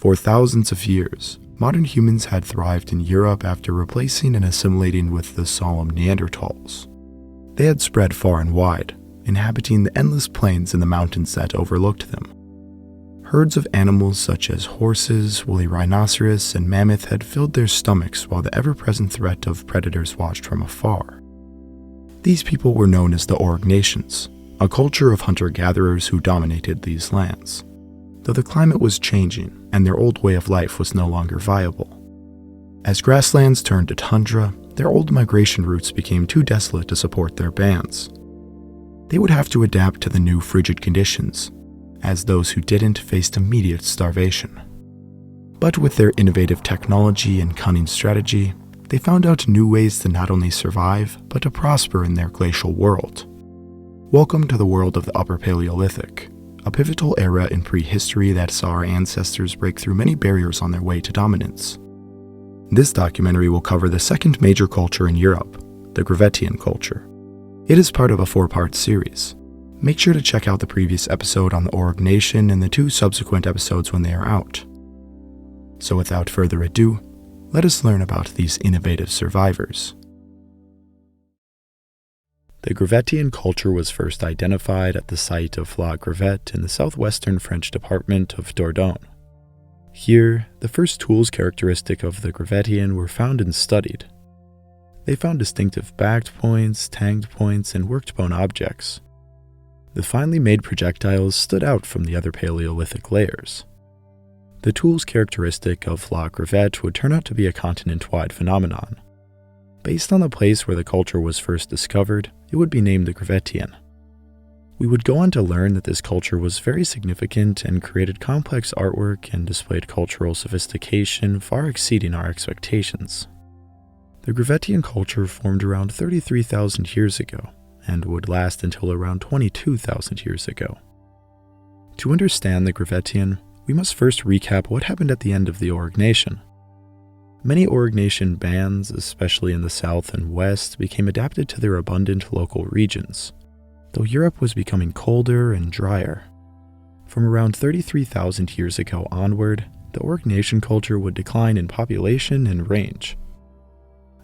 For thousands of years, modern humans had thrived in Europe after replacing and assimilating with the solemn Neanderthals. They had spread far and wide, inhabiting the endless plains and the mountains that overlooked them. Herds of animals such as horses, woolly rhinoceros, and mammoth had filled their stomachs while the ever-present threat of predators watched from afar. These people were known as the Auric nations, a culture of hunter-gatherers who dominated these lands, though the climate was changing and their old way of life was no longer viable. As grasslands turned to tundra, their old migration routes became too desolate to support their bands. They would have to adapt to the new frigid conditions, as those who didn't faced immediate starvation. But with their innovative technology and cunning strategy, they found out new ways to not only survive, but to prosper in their glacial world. Welcome to the world of the Upper Paleolithic, a pivotal era in prehistory that saw our ancestors break through many barriers on their way to dominance. This documentary will cover the second major culture in Europe, the Gravettian culture. It is part of a 4-part series. Make sure to check out the previous episode on the Auric Nation and the 2 subsequent episodes when they are out. So without further ado, let us learn about these innovative survivors. The Gravettian culture was first identified at the site of La Gravette in the southwestern French department of Dordogne. Here, the first tools characteristic of the Gravettian were found and studied. They found distinctive backed points, tanged points, and worked bone objects. The finely made projectiles stood out from the other Paleolithic layers. The tools characteristic of La Gravette would turn out to be a continent-wide phenomenon. Based on the place where the culture was first discovered, it would be named the Gravettian. We would go on to learn that this culture was very significant and created complex artwork and displayed cultural sophistication far exceeding our expectations. The Gravettian culture formed around 33,000 years ago and would last until around 22,000 years ago. To understand the Gravettian, we must first recap what happened at the end of the Auric Nation. Many Auric Nation bands, especially in the south and west, became adapted to their abundant local regions, though Europe was becoming colder and drier. From around 33,000 years ago onward, the Auric Nation culture would decline in population and range.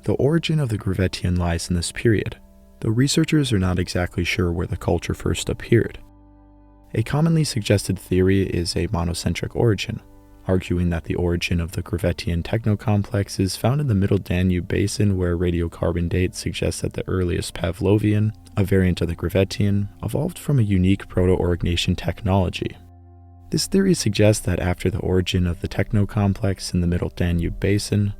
The origin of the Gravettian lies in this period, though researchers are not exactly sure where the culture first appeared. A commonly suggested theory is a monocentric origin, arguing that the origin of the Gravettian technocomplex is found in the Middle Danube Basin, where radiocarbon dates suggest that the earliest Pavlovian, a variant of the Gravettian, evolved from a unique Proto-Auric Nation technology. This theory suggests that after the origin of the technocomplex in the Middle Danube Basin,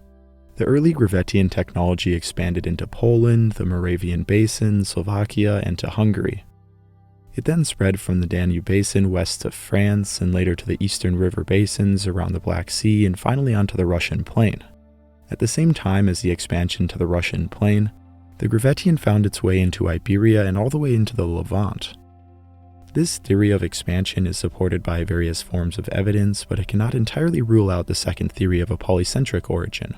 the early Gravettian technology expanded into Poland, the Moravian Basin, Slovakia, and to Hungary. It then spread from the Danube Basin west to France and later to the eastern river basins around the Black Sea and finally onto the Russian plain. At the same time as the expansion to the Russian plain, the Gravettian found its way into Iberia and all the way into the Levant. This theory of expansion is supported by various forms of evidence, but it cannot entirely rule out the second theory of a polycentric origin.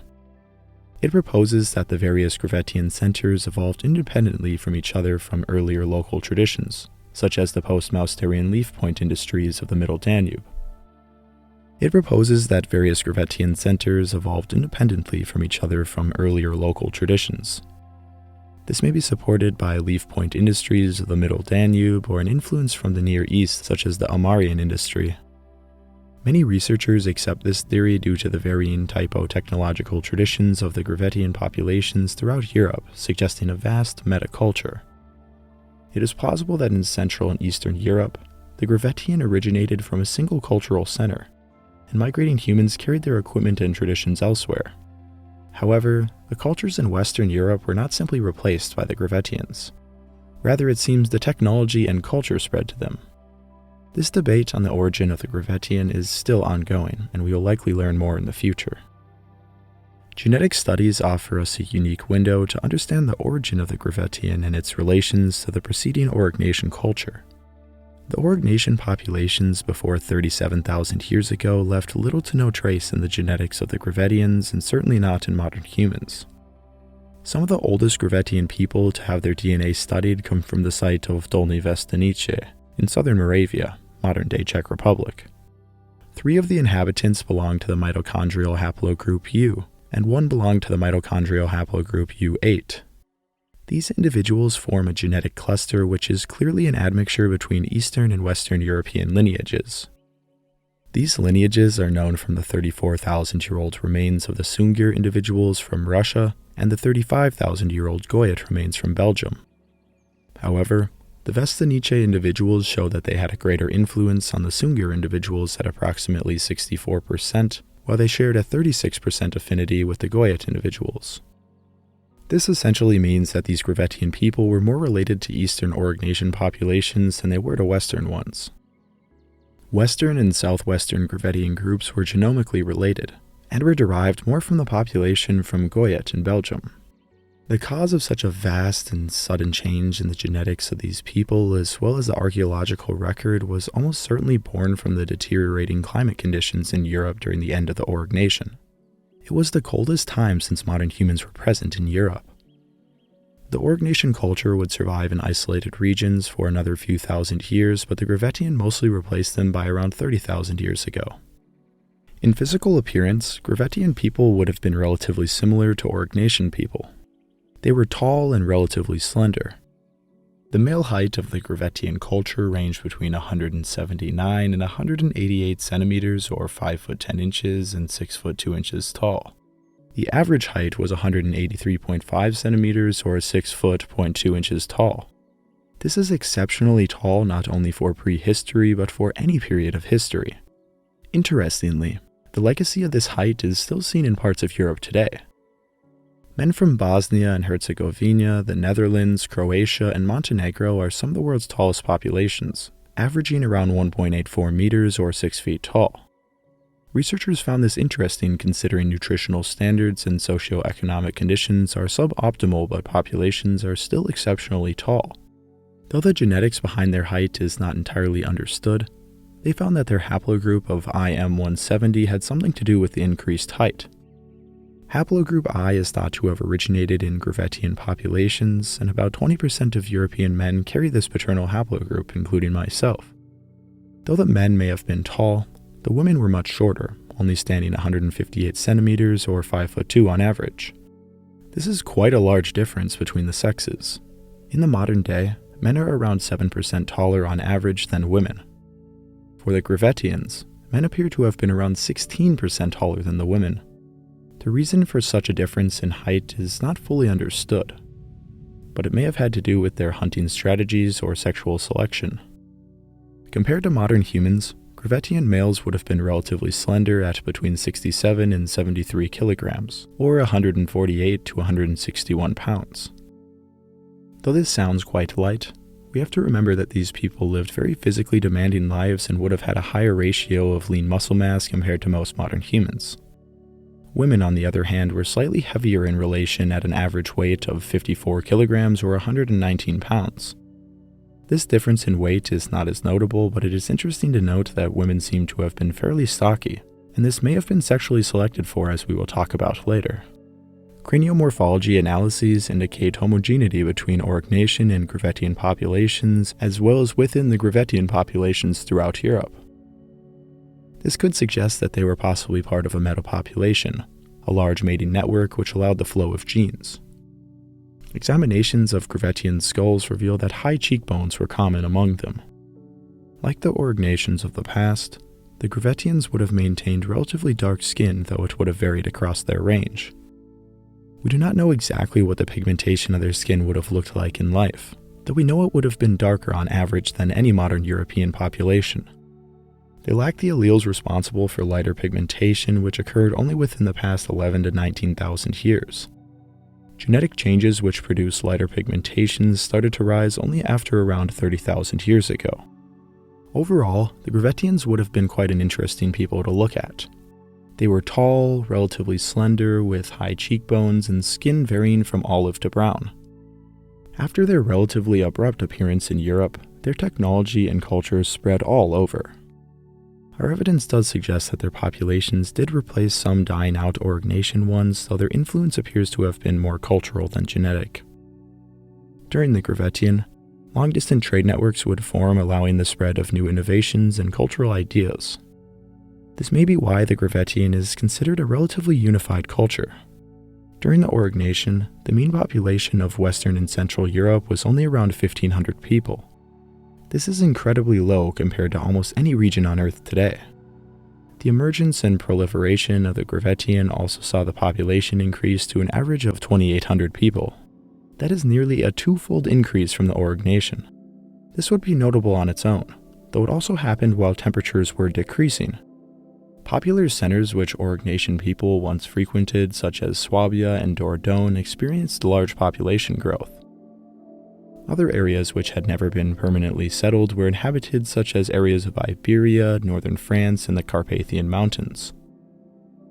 It proposes that the various Gravettian centers evolved independently from each other from earlier local traditions, such as the post-Mousterian leaf point industries of the Middle Danube. It proposes that various Gravettian centers evolved independently from each other from earlier local traditions. This may be supported by leaf point industries of the Middle Danube or an influence from the Near East, such as the Amarian industry. Many researchers accept this theory due to the varying typo-technological traditions of the Gravettian populations throughout Europe, suggesting a vast metaculture. It is plausible that in Central and Eastern Europe, the Gravettian originated from a single cultural center, and migrating humans carried their equipment and traditions elsewhere. However, the cultures in Western Europe were not simply replaced by the Gravettians. Rather, it seems the technology and culture spread to them. This debate on the origin of the Gravettian is still ongoing, and we will likely learn more in the future. Genetic studies offer us a unique window to understand the origin of the Gravettian and its relations to the preceding Auric Nation culture. The Auric Nation populations before 37,000 years ago left little to no trace in the genetics of the Gravettians and certainly not in modern humans. Some of the oldest Gravettian people to have their DNA studied come from the site of Dolní Věstonice in southern Moravia, modern-day Czech Republic. 3 of the inhabitants belonged to the mitochondrial haplogroup U, and 1 belonged to the mitochondrial haplogroup U8. These individuals form a genetic cluster which is clearly an admixture between Eastern and Western European lineages. These lineages are known from the 34,000-year-old remains of the Sunghir individuals from Russia and the 35,000-year-old Goyet remains from Belgium. However, the Vestanice individuals show that they had a greater influence on the Sunghir individuals at approximately 64%, while they shared a 36% affinity with the Goyet individuals. This essentially means that these Gravettian people were more related to Eastern Aurignacian populations than they were to Western ones. Western and Southwestern Gravettian groups were genomically related, and were derived more from the population from Goyet in Belgium. The cause of such a vast and sudden change in the genetics of these people, as well as the archaeological record, was almost certainly born from the deteriorating climate conditions in Europe during the end of the Aurignacian. It was the coldest time since modern humans were present in Europe. The Aurignacian culture would survive in isolated regions for another few thousand years, but the Gravettian mostly replaced them by around 30,000 years ago. In physical appearance, Gravettian people would have been relatively similar to Aurignacian people. They were tall and relatively slender. The male height of the Gravettian culture ranged between 179 and 188 centimeters, or 5 foot 10 inches and 6 foot 2 inches tall. The average height was 183.5 centimeters, or 6 foot 0.2 inches tall. This is exceptionally tall not only for prehistory, but for any period of history. Interestingly, the legacy of this height is still seen in parts of Europe today. Men from Bosnia and Herzegovina, the Netherlands, Croatia, and Montenegro are some of the world's tallest populations, averaging around 1.84 meters or 6 feet tall. Researchers found this interesting considering nutritional standards and socioeconomic conditions are suboptimal, but populations are still exceptionally tall. Though the genetics behind their height is not entirely understood, they found that their haplogroup of IM170 had something to do with the increased height. Haplogroup I is thought to have originated in Gravettian populations, and about 20% of European men carry this paternal haplogroup, including myself. Though the men may have been tall, the women were much shorter, only standing 158 centimeters or 5'2" on average. This is quite a large difference between the sexes. In the modern day, men are around 7% taller on average than women. For the Gravettians, men appear to have been around 16% taller than the women. The reason for such a difference in height is not fully understood, but it may have had to do with their hunting strategies or sexual selection. Compared to modern humans, Gravettian males would have been relatively slender at between 67 and 73 kilograms, or 148 to 161 pounds. Though this sounds quite light, we have to remember that these people lived very physically demanding lives and would have had a higher ratio of lean muscle mass compared to most modern humans. Women, on the other hand, were slightly heavier in relation at an average weight of 54 kilograms or 119 pounds. This difference in weight is not as notable, but it is interesting to note that women seem to have been fairly stocky, and this may have been sexually selected for, as we will talk about later. Craniomorphology analyses indicate homogeneity between Aurignacian and Gravettian populations, as well as within the Gravettian populations throughout Europe. This could suggest that they were possibly part of a metapopulation, a large mating network which allowed the flow of genes. Examinations of Gravettian skulls reveal that high cheekbones were common among them. Like the Aurignacians of the past, the Gravettians would have maintained relatively dark skin, though it would have varied across their range. We do not know exactly what the pigmentation of their skin would have looked like in life, though we know it would have been darker on average than any modern European population. They lack the alleles responsible for lighter pigmentation, which occurred only within the past 11 to 19,000 years. Genetic changes which produce lighter pigmentations started to rise only after around 30,000 years ago. Overall, the Gravettians would have been quite an interesting people to look at. They were tall, relatively slender, with high cheekbones and skin varying from olive to brown. After their relatively abrupt appearance in Europe, their technology and culture spread all over. Our evidence does suggest that their populations did replace some dying out Aurignacian ones, though their influence appears to have been more cultural than genetic. During the Gravettian, long-distance trade networks would form, allowing the spread of new innovations and cultural ideas. This may be why the Gravettian is considered a relatively unified culture. During the Aurignacian, the mean population of Western and Central Europe was only around 1,500 people. This is incredibly low compared to almost any region on Earth today. The emergence and proliferation of the Gravettian also saw the population increase to an average of 2,800 people. That is nearly a twofold increase from the Aurignacian. This would be notable on its own, though it also happened while temperatures were decreasing. Popular centers which Aurignacian people once frequented, such as Swabia and Dordogne, experienced large population growth. Other areas which had never been permanently settled were inhabited, such as areas of Iberia, northern France, and the Carpathian Mountains.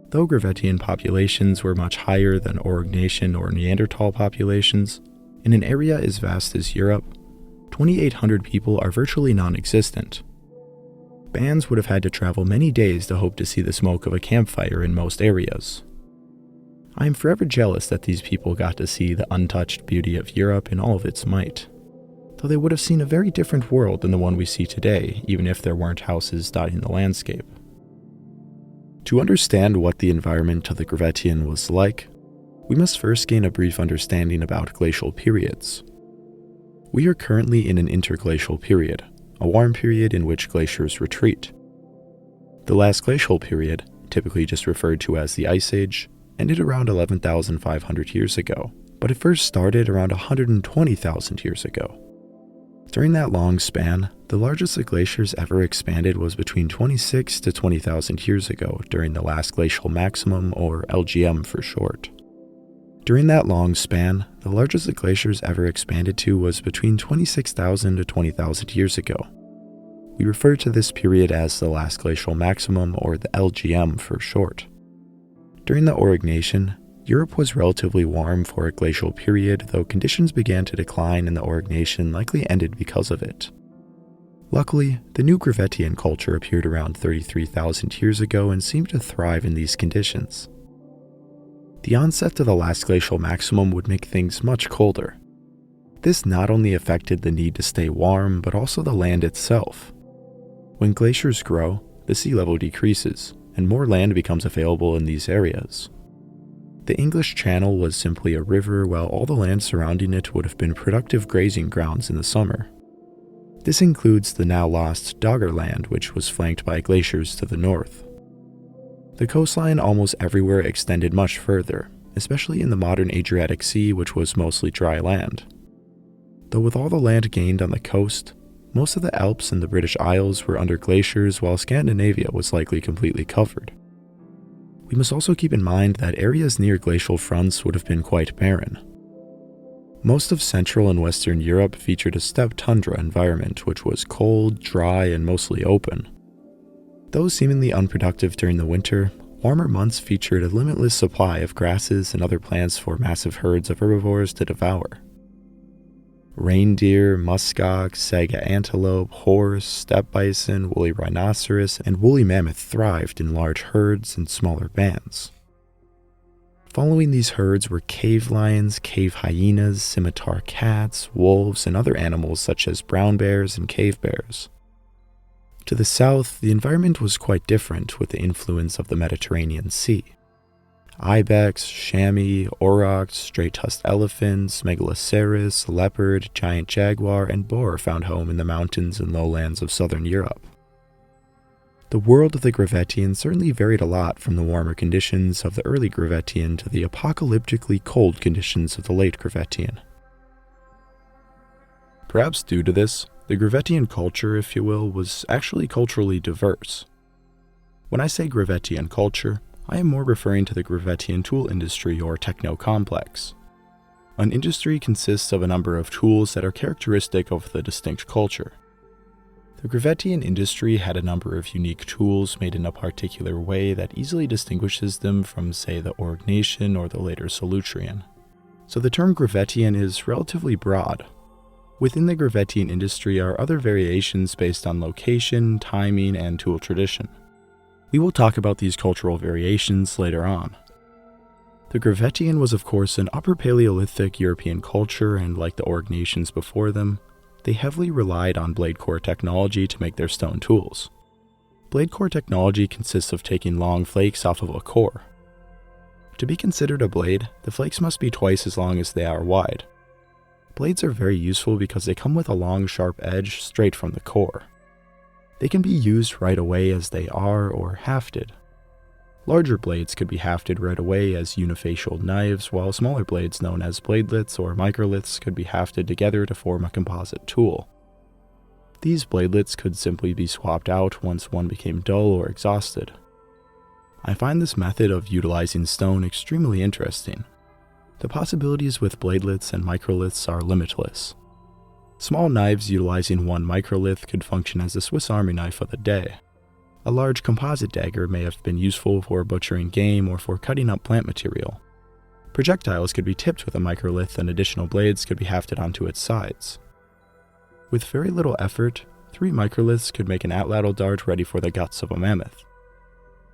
Though Gravettian populations were much higher than Aurignacian or Neanderthal populations, in an area as vast as Europe, 2,800 people are virtually non-existent. Bands would have had to travel many days to hope to see the smoke of a campfire in most areas. I am forever jealous that these people got to see the untouched beauty of Europe in all of its might, though they would have seen a very different world than the one we see today, even if there weren't houses dotting the landscape. To understand what the environment of the Gravettian was like, we must first gain a brief understanding about glacial periods. We are currently in an interglacial period, a warm period in which glaciers retreat. The last glacial period, typically just referred to as the Ice Age, ended around 11,500 years ago, but it first started around 120,000 years ago. During that long span, the largest the glaciers ever expanded was between 26 to 20,000 years ago during the last glacial maximum, or LGM for short. During that long span, the largest the glaciers ever expanded to was between 26,000 to 20,000 years ago. We refer to this period as the last glacial maximum, or the LGM for short. During the Aurignacian, Europe was relatively warm for a glacial period, though conditions began to decline and the Aurignacian likely ended because of it. Luckily, the new Gravettian culture appeared around 33,000 years ago and seemed to thrive in these conditions. The onset of the last glacial maximum would make things much colder. This not only affected the need to stay warm, but also the land itself. When glaciers grow, the sea level decreases, and more land becomes available in these areas. The English Channel was simply a river, while all the land surrounding it would have been productive grazing grounds in the summer. This includes the now lost Doggerland, which was flanked by glaciers to the north. The coastline almost everywhere extended much further, especially in the modern Adriatic Sea, which was mostly dry land. Though with all the land gained on the coast, most of the Alps and the British Isles were under glaciers, while Scandinavia was likely completely covered. We must also keep in mind that areas near glacial fronts would have been quite barren. Most of Central and Western Europe featured a steppe tundra environment, which was cold, dry, and mostly open. Though seemingly unproductive during the winter, warmer months featured a limitless supply of grasses and other plants for massive herds of herbivores to devour. Reindeer, muskox, saga antelope, horse, steppe bison, woolly rhinoceros, and woolly mammoth thrived in large herds and smaller bands. Following these herds were cave lions, cave hyenas, scimitar cats, wolves, and other animals such as brown bears and cave bears. To the south, the environment was quite different with the influence of the Mediterranean Sea. Ibex, chamois, aurochs, straight-tusked elephants, megaloceros, leopard, giant jaguar, and boar found home in the mountains and lowlands of southern Europe. The world of the Gravettian certainly varied a lot from the warmer conditions of the early Gravettian to the apocalyptically cold conditions of the late Gravettian. Perhaps due to this, the Gravettian culture, if you will, was actually culturally diverse. When I say Gravettian culture, I am more referring to the Gravettian tool industry or techno-complex. An industry consists of a number of tools that are characteristic of the distinct culture. The Gravettian industry had a number of unique tools made in a particular way that easily distinguishes them from, say, the Aurignacian or the later Solutrean. So the term Gravettian is relatively broad. Within the Gravettian industry are other variations based on location, timing, and tool tradition. We will talk about these cultural variations later on. The Gravettian was of course an Upper Paleolithic European culture, and like the Aurignacians before them, they heavily relied on blade core technology to make their stone tools. Blade core technology consists of taking long flakes off of a core. To be considered a blade, the flakes must be twice as long as they are wide. Blades are very useful because they come with a long, sharp edge straight from the core. They can be used right away as they are or hafted. Larger blades could be hafted right away as unifacial knives, while smaller blades known as bladelets or microliths could be hafted together to form a composite tool. These bladelets could simply be swapped out once one became dull or exhausted. I find this method of utilizing stone extremely interesting. The possibilities with bladelets and microliths are limitless. Small knives utilizing one microlith could function as the Swiss Army knife of the day. A large composite dagger may have been useful for butchering game or for cutting up plant material. Projectiles could be tipped with a microlith and additional blades could be hafted onto its sides. With very little effort, 3 microliths could make an atlatl dart ready for the guts of a mammoth.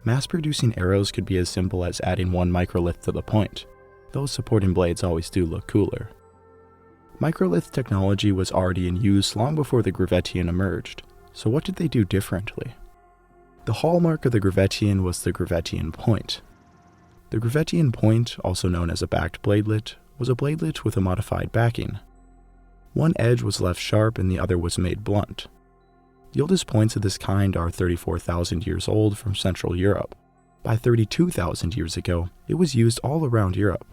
Mass-producing arrows could be as simple as adding 1 microlith to the point. Those supporting blades always do look cooler. Microlith technology was already in use long before the Gravettian emerged, so what did they do differently? The hallmark of the Gravettian was the Gravettian point. The Gravettian point, also known as a backed bladelet, was a bladelet with a modified backing. One edge was left sharp and the other was made blunt. The oldest points of this kind are 34,000 years old from Central Europe. By 32,000 years ago, it was used all around Europe.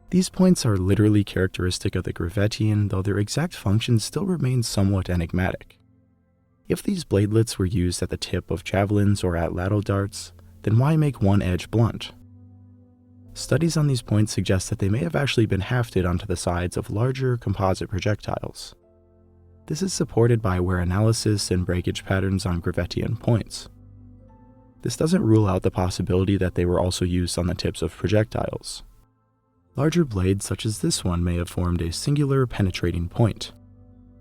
These points are literally characteristic of the Gravettian, though their exact function still remains somewhat enigmatic. If these bladelets were used at the tip of javelins or atlatl darts, then why make one edge blunt? Studies on these points suggest that they may have actually been hafted onto the sides of larger composite projectiles. This is supported by wear analysis and breakage patterns on Gravettian points. This doesn't rule out the possibility that they were also used on the tips of projectiles. Larger blades such as this one may have formed a singular penetrating point.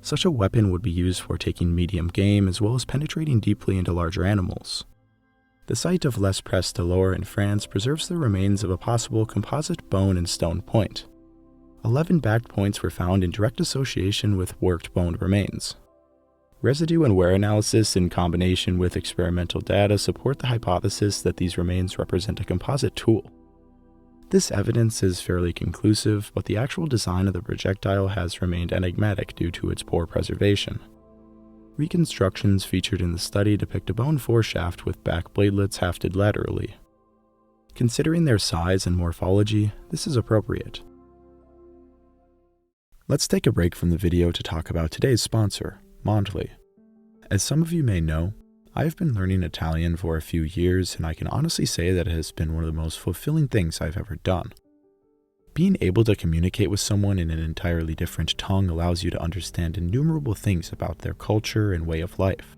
Such a weapon would be used for taking medium game as well as penetrating deeply into larger animals. The site of Les Presses de l'Or in France preserves the remains of a possible composite bone and stone point. 11 backed points were found in direct association with worked bone remains. Residue and wear analysis in combination with experimental data support the hypothesis that these remains represent a composite tool. This evidence is fairly conclusive, but the actual design of the projectile has remained enigmatic due to its poor preservation. Reconstructions featured in the study depict a bone foreshaft with back bladelets hafted laterally. Considering their size and morphology, this is appropriate. Let's take a break from the video to talk about today's sponsor, Mammoth. As some of you may know, I've been learning Italian for a few years, and I can honestly say that it has been one of the most fulfilling things I've ever done. Being able to communicate with someone in an entirely different tongue allows you to understand innumerable things about their culture and way of life.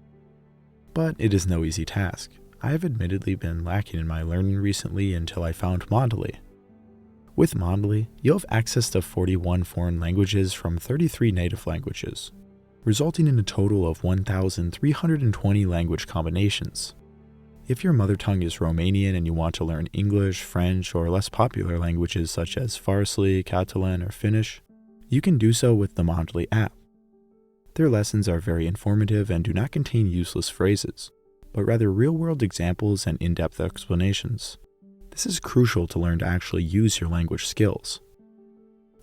But it is no easy task. I have admittedly been lacking in my learning recently until I found Mammoth. With Mammoth, you'll have access to 41 foreign languages from 33 native languages, resulting in a total of 1,320 language combinations. If your mother tongue is Romanian and you want to learn English, French, or less popular languages such as Farsi, Catalan, or Finnish, you can do so with the Mammoth app. Their lessons are very informative and do not contain useless phrases, but rather real-world examples and in-depth explanations. This is crucial to learn to actually use your language skills.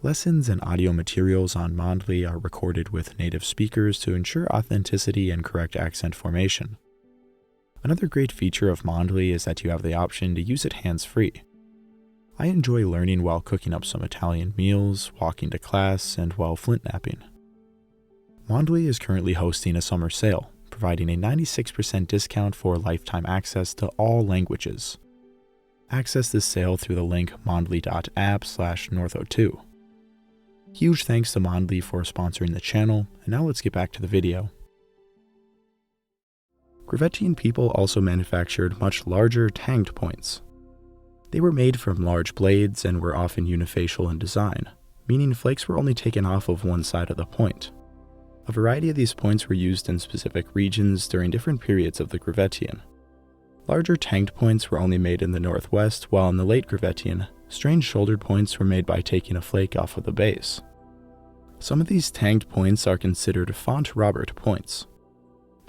Lessons and audio materials on Mammoth are recorded with native speakers to ensure authenticity and correct accent formation. Another great feature of Mammoth is that you have the option to use it hands-free. I enjoy learning while cooking up some Italian meals, walking to class, and while flint napping. Mammoth is currently hosting a summer sale, providing a 96% discount for lifetime access to all languages. Access this sale through the link mammoth.app/northo2. Huge thanks to Mammoth for sponsoring the channel, and now let's get back to the video. Gravettian people also manufactured much larger tanged points. They were made from large blades and were often unifacial in design, meaning flakes were only taken off of one side of the point. A variety of these points were used in specific regions during different periods of the Gravettian. Larger tanged points were only made in the northwest, while in the late Gravettian, strange shouldered points were made by taking a flake off of the base. Some of these tanged points are considered Font Robert points.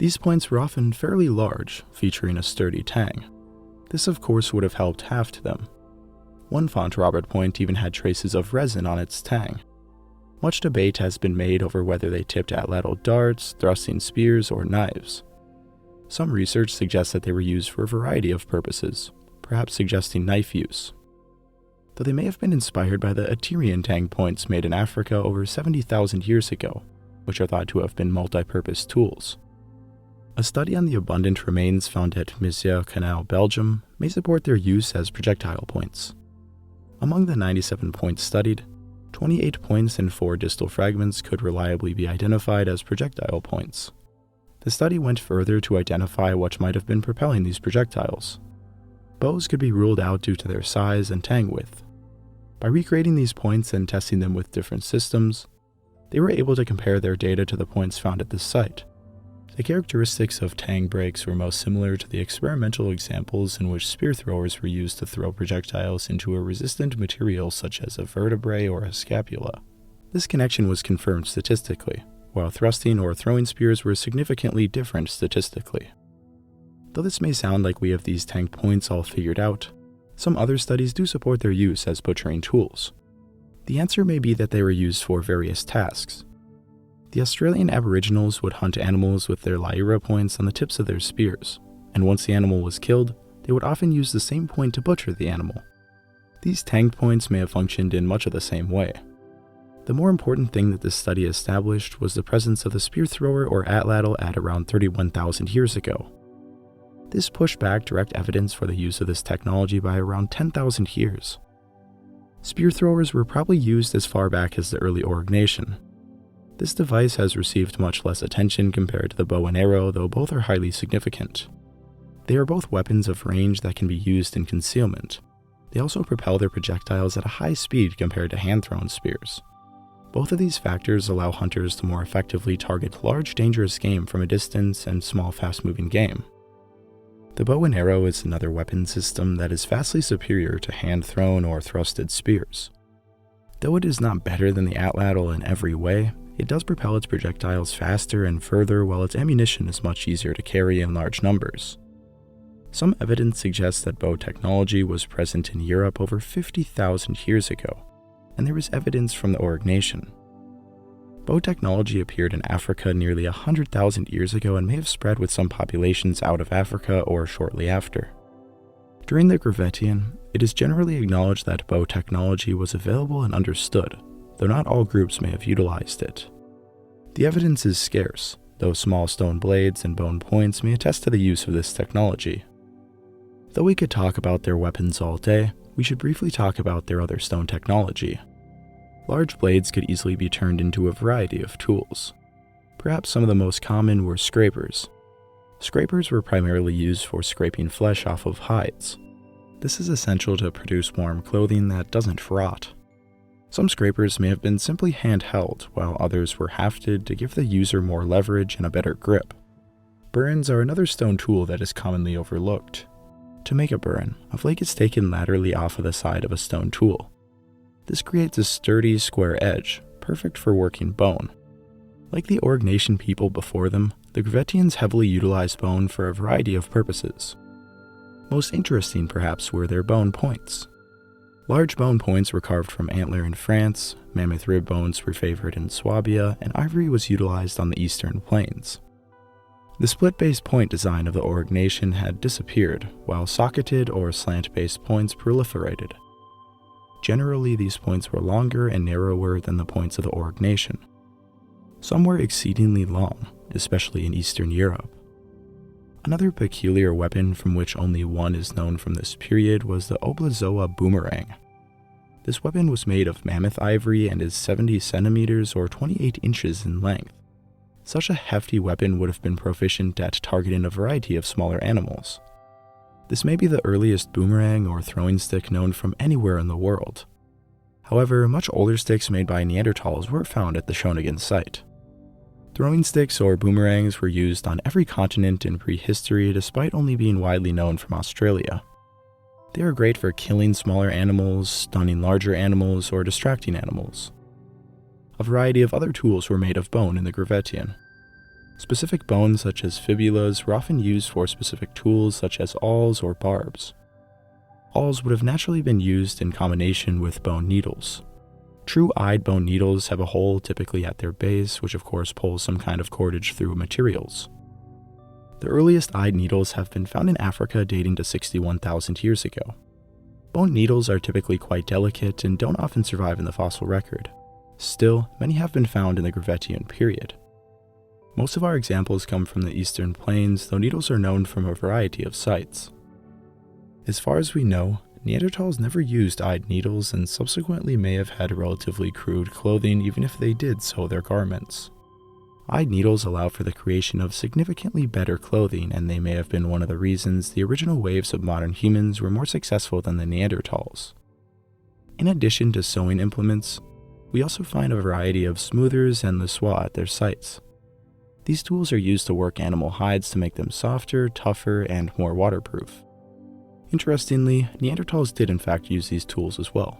These points were often fairly large, featuring a sturdy tang. This of course would have helped haft them. One Font Robert point even had traces of resin on its tang. Much debate has been made over whether they tipped atlatl darts, thrusting spears, or knives. Some research suggests that they were used for a variety of purposes, perhaps suggesting knife use. Though they may have been inspired by the Aterian tang points made in Africa over 70,000 years ago, which are thought to have been multi-purpose tools. A study on the abundant remains found at Mézières Canal, Belgium, may support their use as projectile points. Among the 97 points studied, 28 points and 4 distal fragments could reliably be identified as projectile points. The study went further to identify what might have been propelling these projectiles. Bows could be ruled out due to their size and tang width. By recreating these points and testing them with different systems, they were able to compare their data to the points found at this site. The characteristics of tang breaks were most similar to the experimental examples in which spear throwers were used to throw projectiles into a resistant material such as a vertebrae or a scapula. This connection was confirmed statistically, while thrusting or throwing spears were significantly different statistically. Though this may sound like we have these tang points all figured out, some other studies do support their use as butchering tools. The answer may be that they were used for various tasks. The Australian Aboriginals would hunt animals with their lyra points on the tips of their spears, and once the animal was killed, they would often use the same point to butcher the animal. These tanged points may have functioned in much of the same way. The more important thing that this study established was the presence of the spear thrower or atlatl at around 31,000 years ago. This pushed back direct evidence for the use of this technology by around 10,000 years. Spear throwers were probably used as far back as the early Aurignacian. This device has received much less attention compared to the bow and arrow, though both are highly significant. They are both weapons of range that can be used in concealment. They also propel their projectiles at a high speed compared to hand-thrown spears. Both of these factors allow hunters to more effectively target large, dangerous game from a distance and small, fast-moving game. The bow and arrow is another weapon system that is vastly superior to hand-thrown or thrusted spears. Though it is not better than the atlatl in every way, it does propel its projectiles faster and further, while its ammunition is much easier to carry in large numbers. Some evidence suggests that bow technology was present in Europe over 50,000 years ago, and there is evidence from the Aurignacian. Bow technology appeared in Africa nearly 100,000 years ago and may have spread with some populations out of Africa or shortly after. During the Gravettian, it is generally acknowledged that bow technology was available and understood, though not all groups may have utilized it. The evidence is scarce, though small stone blades and bone points may attest to the use of this technology. Though we could talk about their weapons all day, we should briefly talk about their other stone technology. Large blades could easily be turned into a variety of tools. Perhaps some of the most common were scrapers. Scrapers were primarily used for scraping flesh off of hides. This is essential to produce warm clothing that doesn't rot. Some scrapers may have been simply handheld, while others were hafted to give the user more leverage and a better grip. Burins are another stone tool that is commonly overlooked. To make a burin, a flake is taken laterally off of the side of a stone tool. This creates a sturdy, square edge, perfect for working bone. Like the Aurignacian people before them, the Gravettians heavily utilized bone for a variety of purposes. Most interesting, perhaps, were their bone points. Large bone points were carved from antler in France, mammoth rib bones were favored in Swabia, and ivory was utilized on the eastern plains. The split-based point design of the Aurignacian had disappeared, while socketed or slant-based points proliferated. Generally, these points were longer and narrower than the points of the Aurignacian. Some were exceedingly long, especially in Eastern Europe. Another peculiar weapon from which only one is known from this period was the Oblazoa boomerang. This weapon was made of mammoth ivory and is 70 centimeters or 28 inches in length. Such a hefty weapon would have been proficient at targeting a variety of smaller animals. This may be the earliest boomerang or throwing stick known from anywhere in the world. However, much older sticks made by Neanderthals were found at the Schöningen site. Throwing sticks or boomerangs were used on every continent in prehistory despite only being widely known from Australia. They are great for killing smaller animals, stunning larger animals, or distracting animals. A variety of other tools were made of bone in the Gravettian. Specific bones such as fibulas were often used for specific tools such as awls or barbs. Awls would have naturally been used in combination with bone needles. True-eyed bone needles have a hole typically at their base, which of course pulls some kind of cordage through materials. The earliest eyed needles have been found in Africa dating to 61,000 years ago. Bone needles are typically quite delicate and don't often survive in the fossil record. Still, many have been found in the Gravettian period. Most of our examples come from the eastern plains, though needles are known from a variety of sites. As far as we know, Neanderthals never used eyed needles and subsequently may have had relatively crude clothing even if they did sew their garments. Eyed needles allow for the creation of significantly better clothing, and they may have been one of the reasons the original waves of modern humans were more successful than the Neanderthals. In addition to sewing implements, we also find a variety of smoothers and lissois at their sites. These tools are used to work animal hides to make them softer, tougher, and more waterproof. Interestingly, Neanderthals did in fact use these tools as well.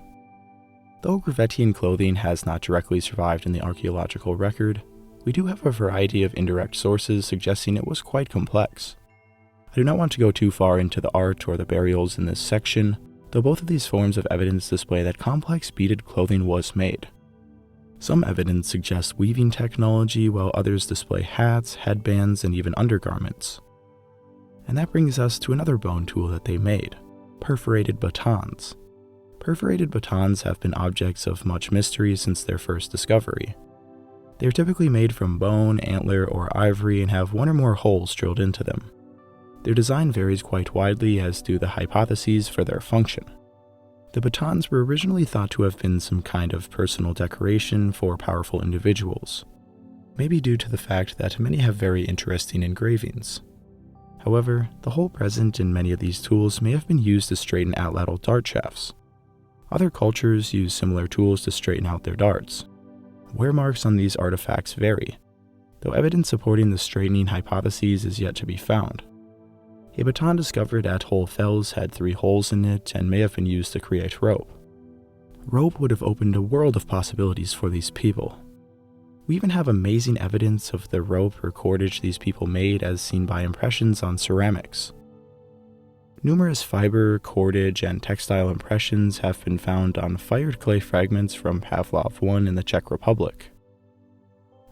Though Gravettian clothing has not directly survived in the archaeological record, we do have a variety of indirect sources suggesting it was quite complex. I do not want to go too far into the art or the burials in this section, though both of these forms of evidence display that complex beaded clothing was made. Some evidence suggests weaving technology, while others display hats, headbands, and even undergarments. And that brings us to another bone tool that they made, perforated batons. Perforated batons have been objects of much mystery since their first discovery. They are typically made from bone, antler, or ivory and have one or more holes drilled into them. Their design varies quite widely, as do the hypotheses for their function. The batons were originally thought to have been some kind of personal decoration for powerful individuals, maybe due to the fact that many have very interesting engravings. However, the hole present in many of these tools may have been used to straighten out lateral dart shafts. Other cultures use similar tools to straighten out their darts. Wear marks on these artifacts vary, though evidence supporting the straightening hypotheses is yet to be found. A baton discovered at Hull Fells had 3 holes in it and may have been used to create rope. Rope would have opened a world of possibilities for these people. We even have amazing evidence of the rope or cordage these people made as seen by impressions on ceramics. Numerous fiber, cordage, and textile impressions have been found on fired clay fragments from Pavlovian in the Czech Republic.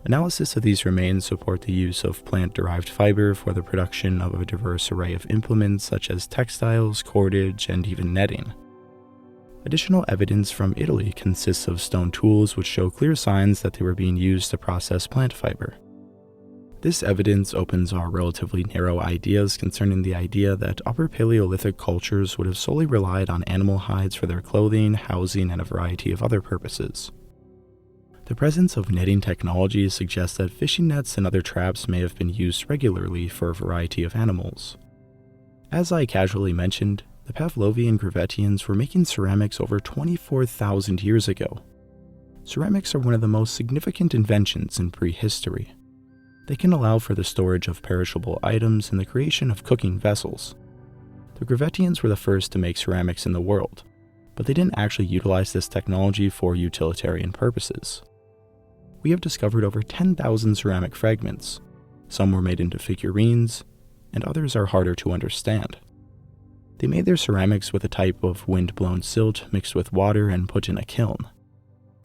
Analysis of these remains support the use of plant-derived fiber for the production of a diverse array of implements such as textiles, cordage, and even netting. Additional evidence from Italy consists of stone tools which show clear signs that they were being used to process plant fiber. This evidence opens our relatively narrow ideas concerning the idea that Upper Paleolithic cultures would have solely relied on animal hides for their clothing, housing, and a variety of other purposes. The presence of netting technology suggests that fishing nets and other traps may have been used regularly for a variety of animals. As I casually mentioned, the Pavlovian Gravettians were making ceramics over 24,000 years ago. Ceramics are one of the most significant inventions in prehistory. They can allow for the storage of perishable items and the creation of cooking vessels. The Gravettians were the first to make ceramics in the world, but they didn't actually utilize this technology for utilitarian purposes. We have discovered over 10,000 ceramic fragments. Some were made into figurines, and others are harder to understand. They made their ceramics with a type of wind-blown silt mixed with water and put in a kiln.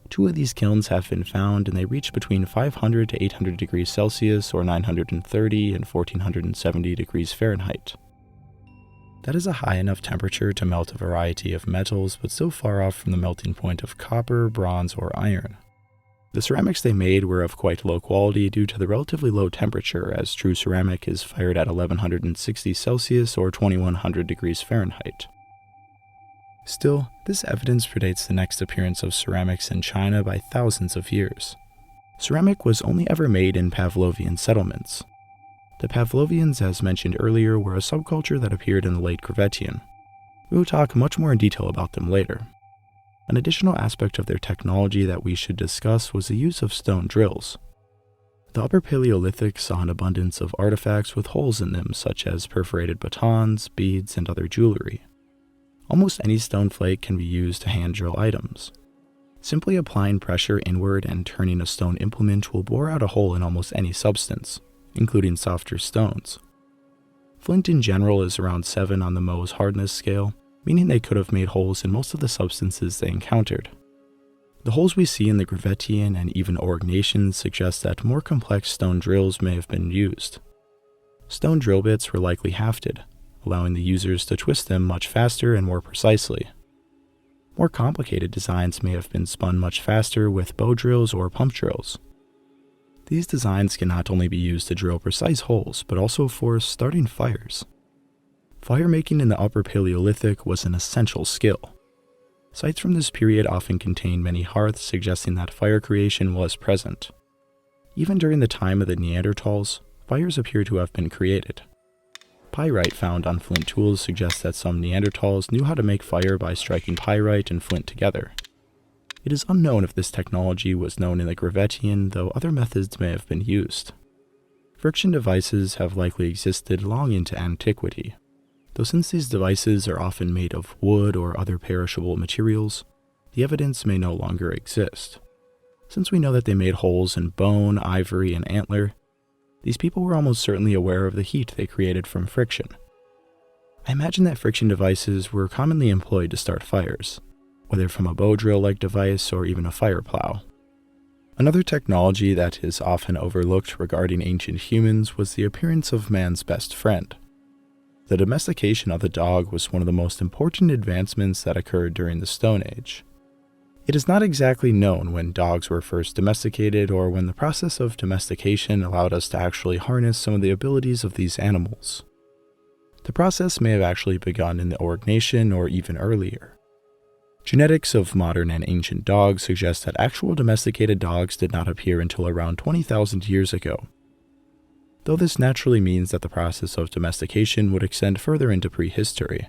2 of these kilns have been found, and they reach between 500 to 800 degrees Celsius or 930 and 1470 degrees Fahrenheit. That is a high enough temperature to melt a variety of metals, but still far off from the melting point of copper, bronze, or iron. The ceramics they made were of quite low quality due to the relatively low temperature, as true ceramic is fired at 1160 Celsius or 2100 degrees Fahrenheit. Still, this evidence predates the next appearance of ceramics in China by thousands of years. Ceramic was only ever made in Pavlovian settlements. The Pavlovians, as mentioned earlier, were a subculture that appeared in the late Gravettian. We will talk much more in detail about them later. An additional aspect of their technology that we should discuss was the use of stone drills. The Upper Paleolithic saw an abundance of artifacts with holes in them, such as perforated batons, beads, and other jewelry. Almost any stone flake can be used to hand drill items. Simply applying pressure inward and turning a stone implement will bore out a hole in almost any substance. including softer stones. Flint in general is around 7 on the Mohs hardness scale, meaning they could have made holes in most of the substances they encountered. The holes we see in the Gravettian and even Aurignacians suggest that more complex stone drills may have been used. Stone drill bits were likely hafted, allowing the users to twist them much faster and more precisely. More complicated designs may have been spun much faster with bow drills or pump drills. These designs can not only be used to drill precise holes, but also for starting fires. Fire making in the Upper Paleolithic was an essential skill. Sites from this period often contain many hearths, suggesting that fire creation was present. Even during the time of the Neanderthals, fires appear to have been created. Pyrite found on flint tools suggests that some Neanderthals knew how to make fire by striking pyrite and flint together. It is unknown if this technology was known in the Gravettian, though other methods may have been used. Friction devices have likely existed long into antiquity, though since these devices are often made of wood or other perishable materials, the evidence may no longer exist. Since we know that they made holes in bone, ivory, and antler, these people were almost certainly aware of the heat they created from friction. I imagine that friction devices were commonly employed to start fires, whether from a bow drill-like device or even a fire plow. Another technology that is often overlooked regarding ancient humans was the appearance of man's best friend. The domestication of the dog was one of the most important advancements that occurred during the Stone Age. It is not exactly known when dogs were first domesticated or when the process of domestication allowed us to actually harness some of the abilities of these animals. The process may have actually begun in the Aurignacian or even earlier. Genetics of modern and ancient dogs suggest that actual domesticated dogs did not appear until around 20,000 years ago, though this naturally means that the process of domestication would extend further into prehistory.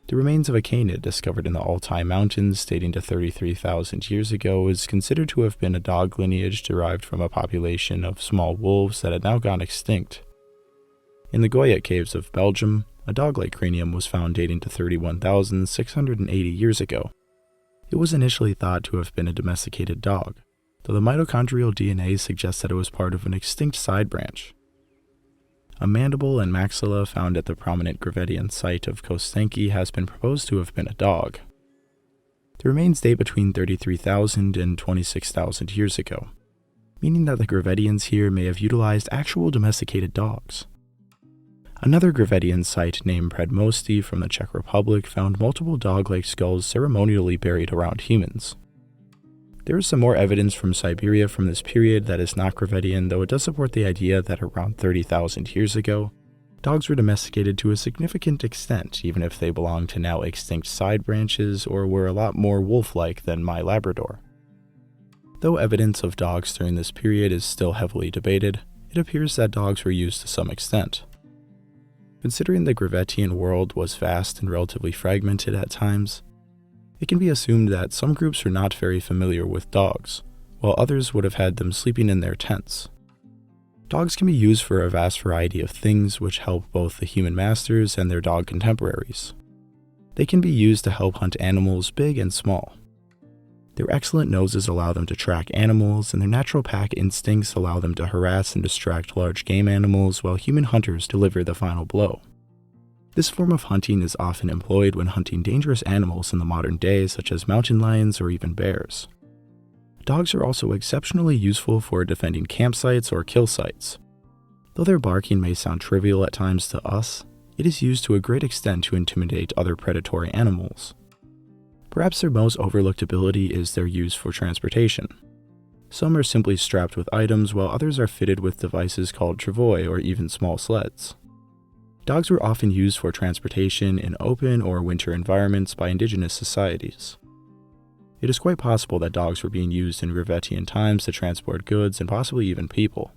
The remains of a canid discovered in the Altai Mountains dating to 33,000 years ago is considered to have been a dog lineage derived from a population of small wolves that had now gone extinct. In the Goyet caves of Belgium, a dog-like cranium was found dating to 31,680 years ago. It was initially thought to have been a domesticated dog, though the mitochondrial DNA suggests that it was part of an extinct side branch. A mandible and maxilla found at the prominent Gravettian site of Kostenki has been proposed to have been a dog. The remains date between 33,000 and 26,000 years ago, meaning that the Gravettians here may have utilized actual domesticated dogs. Another Gravettian site named Predmosti from the Czech Republic found multiple dog-like skulls ceremonially buried around humans. There is some more evidence from Siberia from this period that is not Gravettian, though it does support the idea that around 30,000 years ago, dogs were domesticated to a significant extent, even if they belonged to now extinct side branches or were a lot more wolf-like than my Labrador. Though evidence of dogs during this period is still heavily debated, it appears that dogs were used to some extent. Considering the Gravettian world was vast and relatively fragmented at times, it can be assumed that some groups were not very familiar with dogs, while others would have had them sleeping in their tents. Dogs can be used for a vast variety of things which help both the human masters and their dog contemporaries. They can be used to help hunt animals big and small. Their excellent noses allow them to track animals, and their natural pack instincts allow them to harass and distract large game animals while human hunters deliver the final blow. This form of hunting is often employed when hunting dangerous animals in the modern day, such as mountain lions or even bears. Dogs are also exceptionally useful for defending campsites or kill sites. Though their barking may sound trivial at times to us, it is used to a great extent to intimidate other predatory animals. Perhaps their most overlooked ability is their use for transportation. Some are simply strapped with items, while others are fitted with devices called travois or even small sleds. Dogs were often used for transportation in open or winter environments by indigenous societies. It is quite possible that dogs were being used in Gravettian times to transport goods and possibly even people.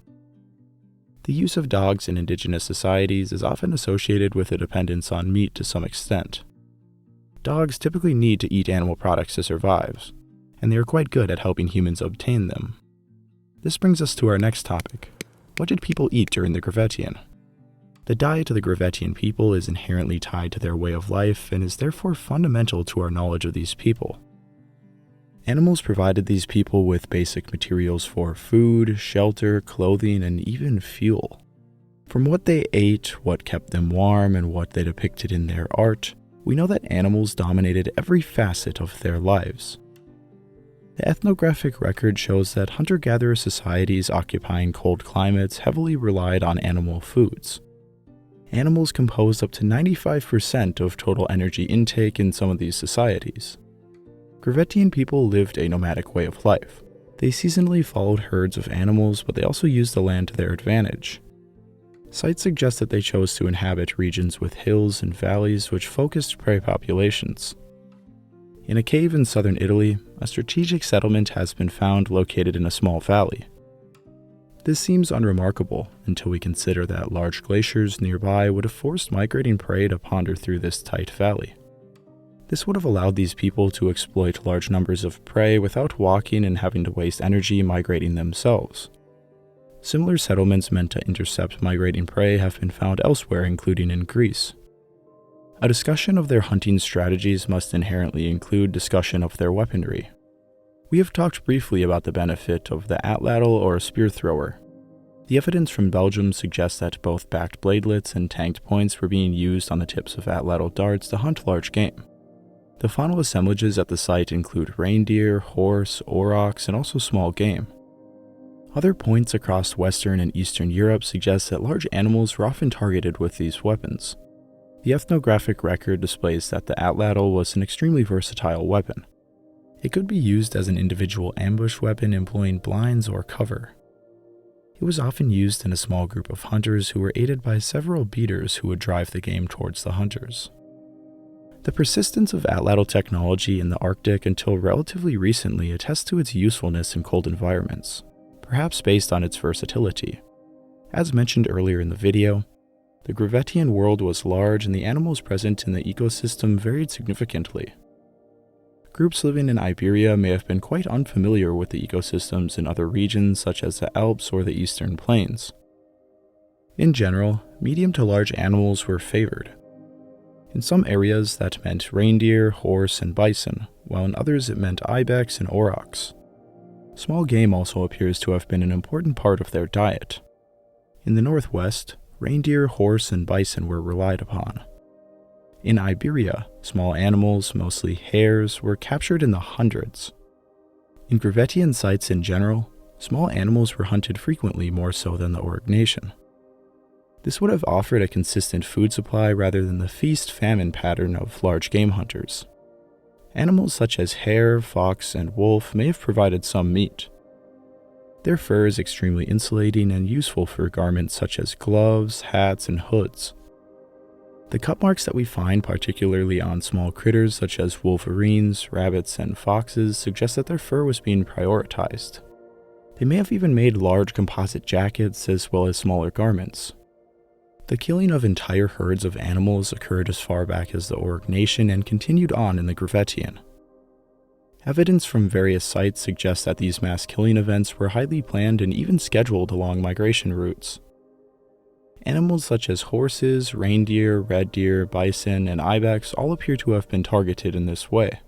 The use of dogs in indigenous societies is often associated with a dependence on meat to some extent. Dogs typically need to eat animal products to survive, and they are quite good at helping humans obtain them. This brings us to our next topic. What did people eat during the Gravettian? The diet of the Gravettian people is inherently tied to their way of life and is therefore fundamental to our knowledge of these people. Animals provided these people with basic materials for food, shelter, clothing, and even fuel. From what they ate, what kept them warm, and what they depicted in their art, we know that animals dominated every facet of their lives. The ethnographic record shows that hunter-gatherer societies occupying cold climates heavily relied on animal foods. Animals composed up to 95% of total energy intake in some of these societies. Gravettian people lived a nomadic way of life. They seasonally followed herds of animals, but they also used the land to their advantage. Sites suggest that they chose to inhabit regions with hills and valleys which focused prey populations. In a cave in southern Italy, a strategic settlement has been found located in a small valley. This seems unremarkable until we consider that large glaciers nearby would have forced migrating prey to ponder through this tight valley. This would have allowed these people to exploit large numbers of prey without walking and having to waste energy migrating themselves. Similar settlements meant to intercept migrating prey have been found elsewhere, including in Greece. A discussion of their hunting strategies must inherently include discussion of their weaponry. We have talked briefly about the benefit of the atlatl or spear thrower. The evidence from Belgium suggests that both backed bladelets and tanked points were being used on the tips of atlatl darts to hunt large game. The faunal assemblages at the site include reindeer, horse, aurochs, and also small game. Other points across Western and Eastern Europe suggest that large animals were often targeted with these weapons. The ethnographic record displays that the atlatl was an extremely versatile weapon. It could be used as an individual ambush weapon employing blinds or cover. It was often used in a small group of hunters who were aided by several beaters who would drive the game towards the hunters. The persistence of atlatl technology in the Arctic until relatively recently attests to its usefulness in cold environments, perhaps based on its versatility. As mentioned earlier in the video, the Gravettian world was large and the animals present in the ecosystem varied significantly. Groups living in Iberia may have been quite unfamiliar with the ecosystems in other regions such as the Alps or the Eastern Plains. In general, medium to large animals were favored. In some areas that meant reindeer, horse, and bison, while in others it meant ibex and aurochs. Small game also appears to have been an important part of their diet. In the northwest, reindeer, horse, and bison were relied upon. In Iberia, small animals, mostly hares, were captured in the hundreds. In Gravettian sites in general, small animals were hunted frequently more so than the Auric nation. This would have offered a consistent food supply rather than the feast-famine pattern of large game hunters. Animals such as hare, fox, and wolf may have provided some meat. Their fur is extremely insulating and useful for garments such as gloves, hats, and hoods. The cut marks that we find particularly on small critters such as wolverines, rabbits, and foxes suggest that their fur was being prioritized. They may have even made large composite jackets as well as smaller garments. The killing of entire herds of animals occurred as far back as the Auric nation and continued on in the Gravettian. Evidence from various sites suggests that these mass killing events were highly planned and even scheduled along migration routes. Animals such as horses, reindeer, red deer, bison, and ibex all appear to have been targeted in this way.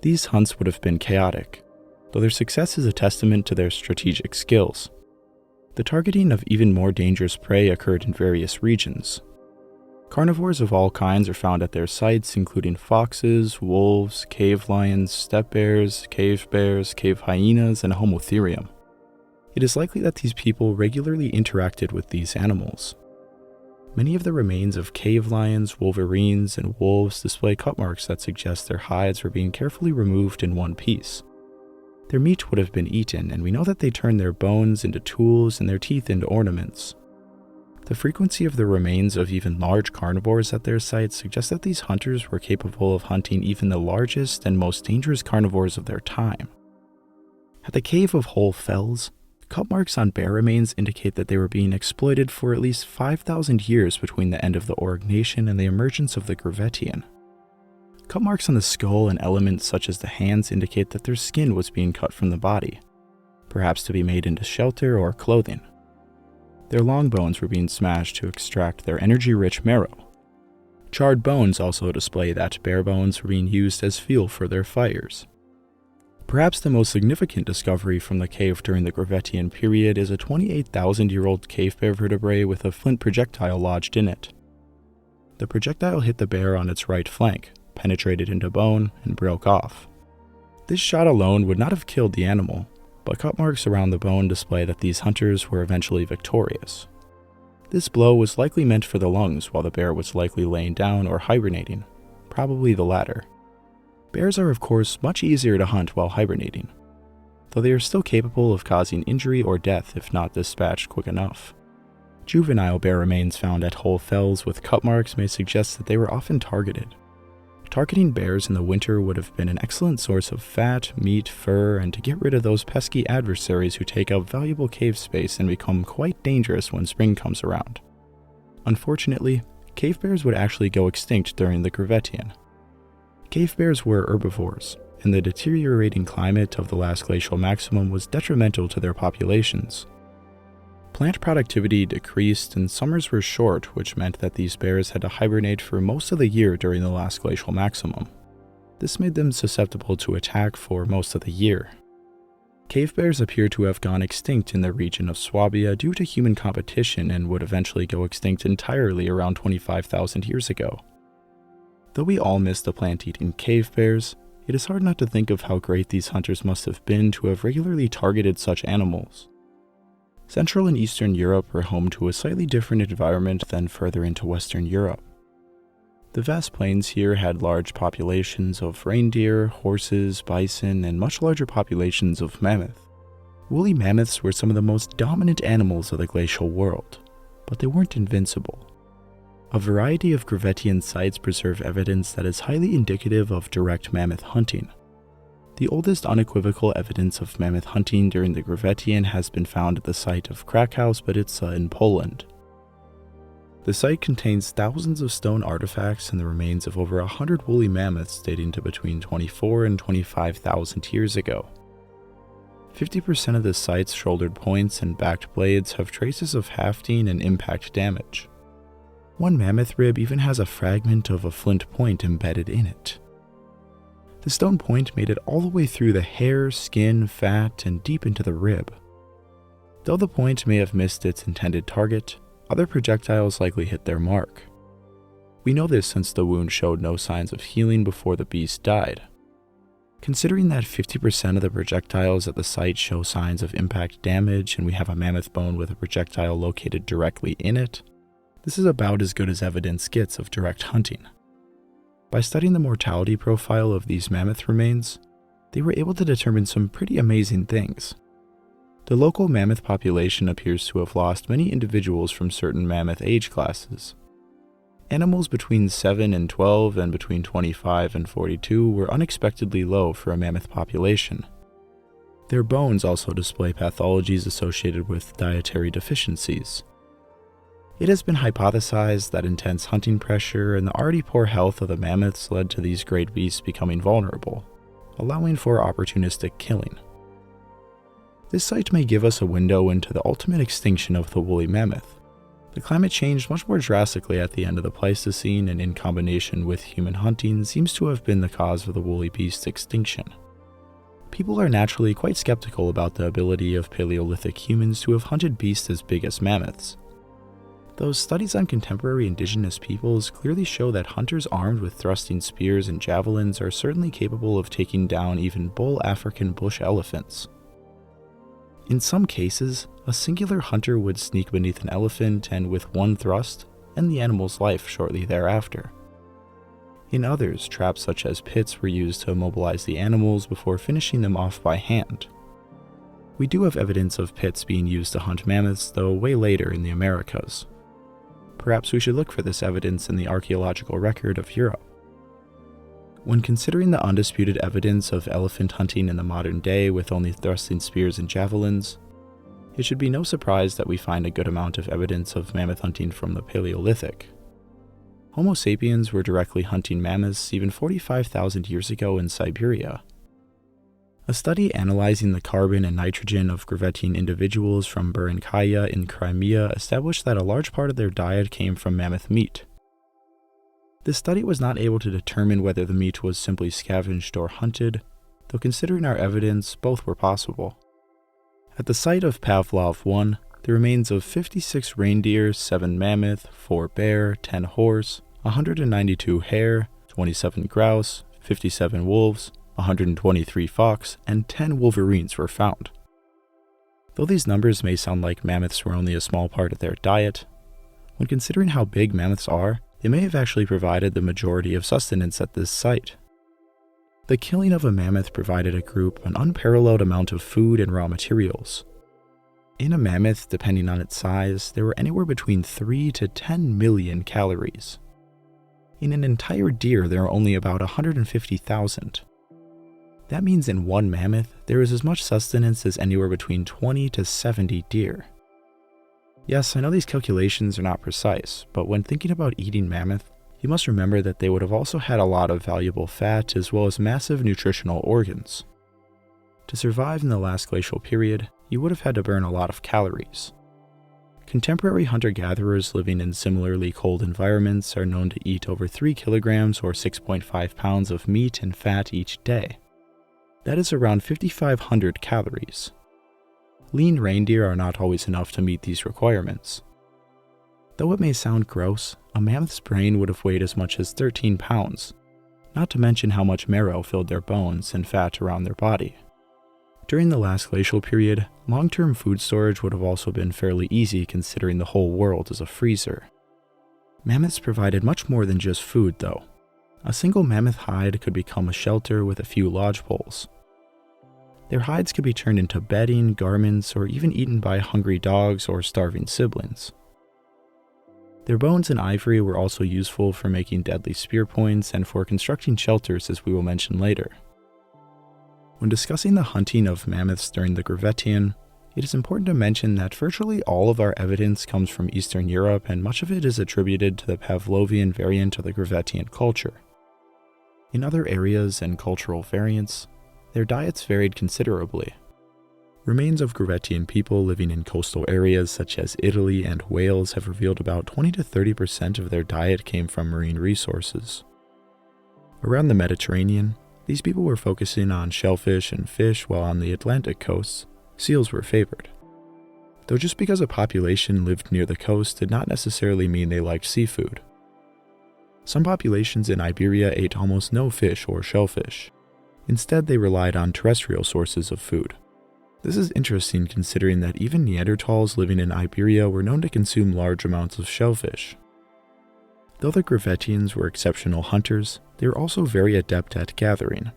These hunts would have been chaotic, though their success is a testament to their strategic skills. The targeting of even more dangerous prey occurred in various regions. Carnivores of all kinds are found at their sites, including foxes, wolves, cave lions, steppe bears, cave hyenas, and homotherium. It is likely that these people regularly interacted with these animals. Many of the remains of cave lions, wolverines, and wolves display cut marks that suggest their hides were being carefully removed in one piece. Their meat would have been eaten, and we know that they turned their bones into tools and their teeth into ornaments. The frequency of the remains of even large carnivores at their sites suggests that these hunters were capable of hunting even the largest and most dangerous carnivores of their time. At the Cave of Whole Fells, cut marks on bear remains indicate that they were being exploited for at least 5,000 years between the end of the Auric nation and the emergence of the Gravettian. Cut marks on the skull and elements such as the hands indicate that their skin was being cut from the body, perhaps to be made into shelter or clothing. Their long bones were being smashed to extract their energy-rich marrow. Charred bones also display that bear bones were being used as fuel for their fires. Perhaps the most significant discovery from the cave during the Gravettian period is a 28,000-year-old cave bear vertebrae with a flint projectile lodged in it. The projectile hit the bear on its right flank, penetrated into bone, and broke off. This shot alone would not have killed the animal, but cut marks around the bone display that these hunters were eventually victorious. This blow was likely meant for the lungs while the bear was likely laying down or hibernating, probably the latter. Bears are of course much easier to hunt while hibernating, though they are still capable of causing injury or death if not dispatched quick enough. Juvenile bear remains found at whole fells with cut marks may suggest that they were often targeted. Targeting bears in the winter would have been an excellent source of fat, meat, fur, and to get rid of those pesky adversaries who take up valuable cave space and become quite dangerous when spring comes around. Unfortunately, cave bears would actually go extinct during the Gravettian. Cave bears were herbivores, and the deteriorating climate of the last glacial maximum was detrimental to their populations. Plant productivity decreased and summers were short, which meant that these bears had to hibernate for most of the year during the last glacial maximum. This made them susceptible to attack for most of the year. Cave bears appear to have gone extinct in the region of Swabia due to human competition and would eventually go extinct entirely around 25,000 years ago. Though we all miss the plant-eating cave bears, it is hard not to think of how great these hunters must have been to have regularly targeted such animals. Central and Eastern Europe were home to a slightly different environment than further into Western Europe. The vast plains here had large populations of reindeer, horses, bison, and much larger populations of mammoth. Woolly mammoths were some of the most dominant animals of the glacial world, but they weren't invincible. A variety of Gravettian sites preserve evidence that is highly indicative of direct mammoth hunting. The oldest unequivocal evidence of mammoth hunting during the Gravettian has been found at the site of Krakau-Spedica in Poland. The site contains thousands of stone artifacts and the remains of over 100 woolly mammoths dating to between 24 and 25,000 years ago. 50% of the site's shouldered points and backed blades have traces of hafting and impact damage. One mammoth rib even has a fragment of a flint point embedded in it. The stone point made it all the way through the hair, skin, fat, and deep into the rib. Though the point may have missed its intended target, other projectiles likely hit their mark. We know this since the wound showed no signs of healing before the beast died. Considering that 50% of the projectiles at the site show signs of impact damage and we have a mammoth bone with a projectile located directly in it, this is about as good as evidence gets of direct hunting. By studying the mortality profile of these mammoth remains, they were able to determine some pretty amazing things. The local mammoth population appears to have lost many individuals from certain mammoth age classes. Animals between 7 and 12 and between 25 and 42 were unexpectedly low for a mammoth population. Their bones also display pathologies associated with dietary deficiencies. It has been hypothesized that intense hunting pressure and the already poor health of the mammoths led to these great beasts becoming vulnerable, allowing for opportunistic killing. This site may give us a window into the ultimate extinction of the woolly mammoth. The climate changed much more drastically at the end of the Pleistocene and in combination with human hunting seems to have been the cause of the woolly beast's extinction. People are naturally quite skeptical about the ability of Paleolithic humans to have hunted beasts as big as mammoths. Those studies on contemporary indigenous peoples clearly show that hunters armed with thrusting spears and javelins are certainly capable of taking down even bull African bush elephants. In some cases, a singular hunter would sneak beneath an elephant and with one thrust, end the animal's life shortly thereafter. In others, traps such as pits were used to immobilize the animals before finishing them off by hand. We do have evidence of pits being used to hunt mammoths, though way later in the Americas. Perhaps we should look for this evidence in the archaeological record of Europe. When considering the undisputed evidence of elephant hunting in the modern day with only thrusting spears and javelins, it should be no surprise that we find a good amount of evidence of mammoth hunting from the Paleolithic. Homo sapiens were directly hunting mammoths even 45,000 years ago in Siberia. A study analyzing the carbon and nitrogen of Gravettian individuals from Burinkaya in Crimea established that a large part of their diet came from mammoth meat. This study was not able to determine whether the meat was simply scavenged or hunted, though considering our evidence, both were possible. At the site of Pavlov 1, the remains of 56 reindeer, 7 mammoth, 4 bear, 10 horse, 192 hare, 27 grouse, 57 wolves, 123 fox, and 10 wolverines were found. Though these numbers may sound like mammoths were only a small part of their diet, when considering how big mammoths are, they may have actually provided the majority of sustenance at this site. The killing of a mammoth provided a group an unparalleled amount of food and raw materials. In a mammoth, depending on its size, there were anywhere between 3 to 10 million calories. In an entire deer, there are only about 150,000. That means in one mammoth, there is as much sustenance as anywhere between 20 to 70 deer. Yes, I know these calculations are not precise, but when thinking about eating mammoth, you must remember that they would have also had a lot of valuable fat as well as massive nutritional organs. To survive in the last glacial period, you would have had to burn a lot of calories. Contemporary hunter-gatherers living in similarly cold environments are known to eat over 3 kilograms or 6.5 pounds of meat and fat each day. That is around 5,500 calories. Lean reindeer are not always enough to meet these requirements. Though it may sound gross, a mammoth's brain would have weighed as much as 13 pounds, not to mention how much marrow filled their bones and fat around their body. During the last glacial period, long-term food storage would have also been fairly easy considering the whole world is a freezer. Mammoths provided much more than just food, though. A single mammoth hide could become a shelter with a few lodge poles. Their hides could be turned into bedding, garments, or even eaten by hungry dogs or starving siblings. Their bones and ivory were also useful for making deadly spear points and for constructing shelters, as we will mention later. When discussing the hunting of mammoths during the Gravettian, it is important to mention that virtually all of our evidence comes from Eastern Europe, and much of it is attributed to the Pavlovian variant of the Gravettian culture. In other areas and cultural variants, their diets varied considerably. Remains of Gravettian people living in coastal areas such as Italy and Wales have revealed about 20 to 30% of their diet came from marine resources. Around the Mediterranean, these people were focusing on shellfish and fish, while on the Atlantic coasts, seals were favored. Though just because a population lived near the coast did not necessarily mean they liked seafood. Some populations in Iberia ate almost no fish or shellfish. Instead, they relied on terrestrial sources of food. This is interesting considering that even Neanderthals living in Iberia were known to consume large amounts of shellfish. Though the Gravettians were exceptional hunters, they were also very adept at gathering.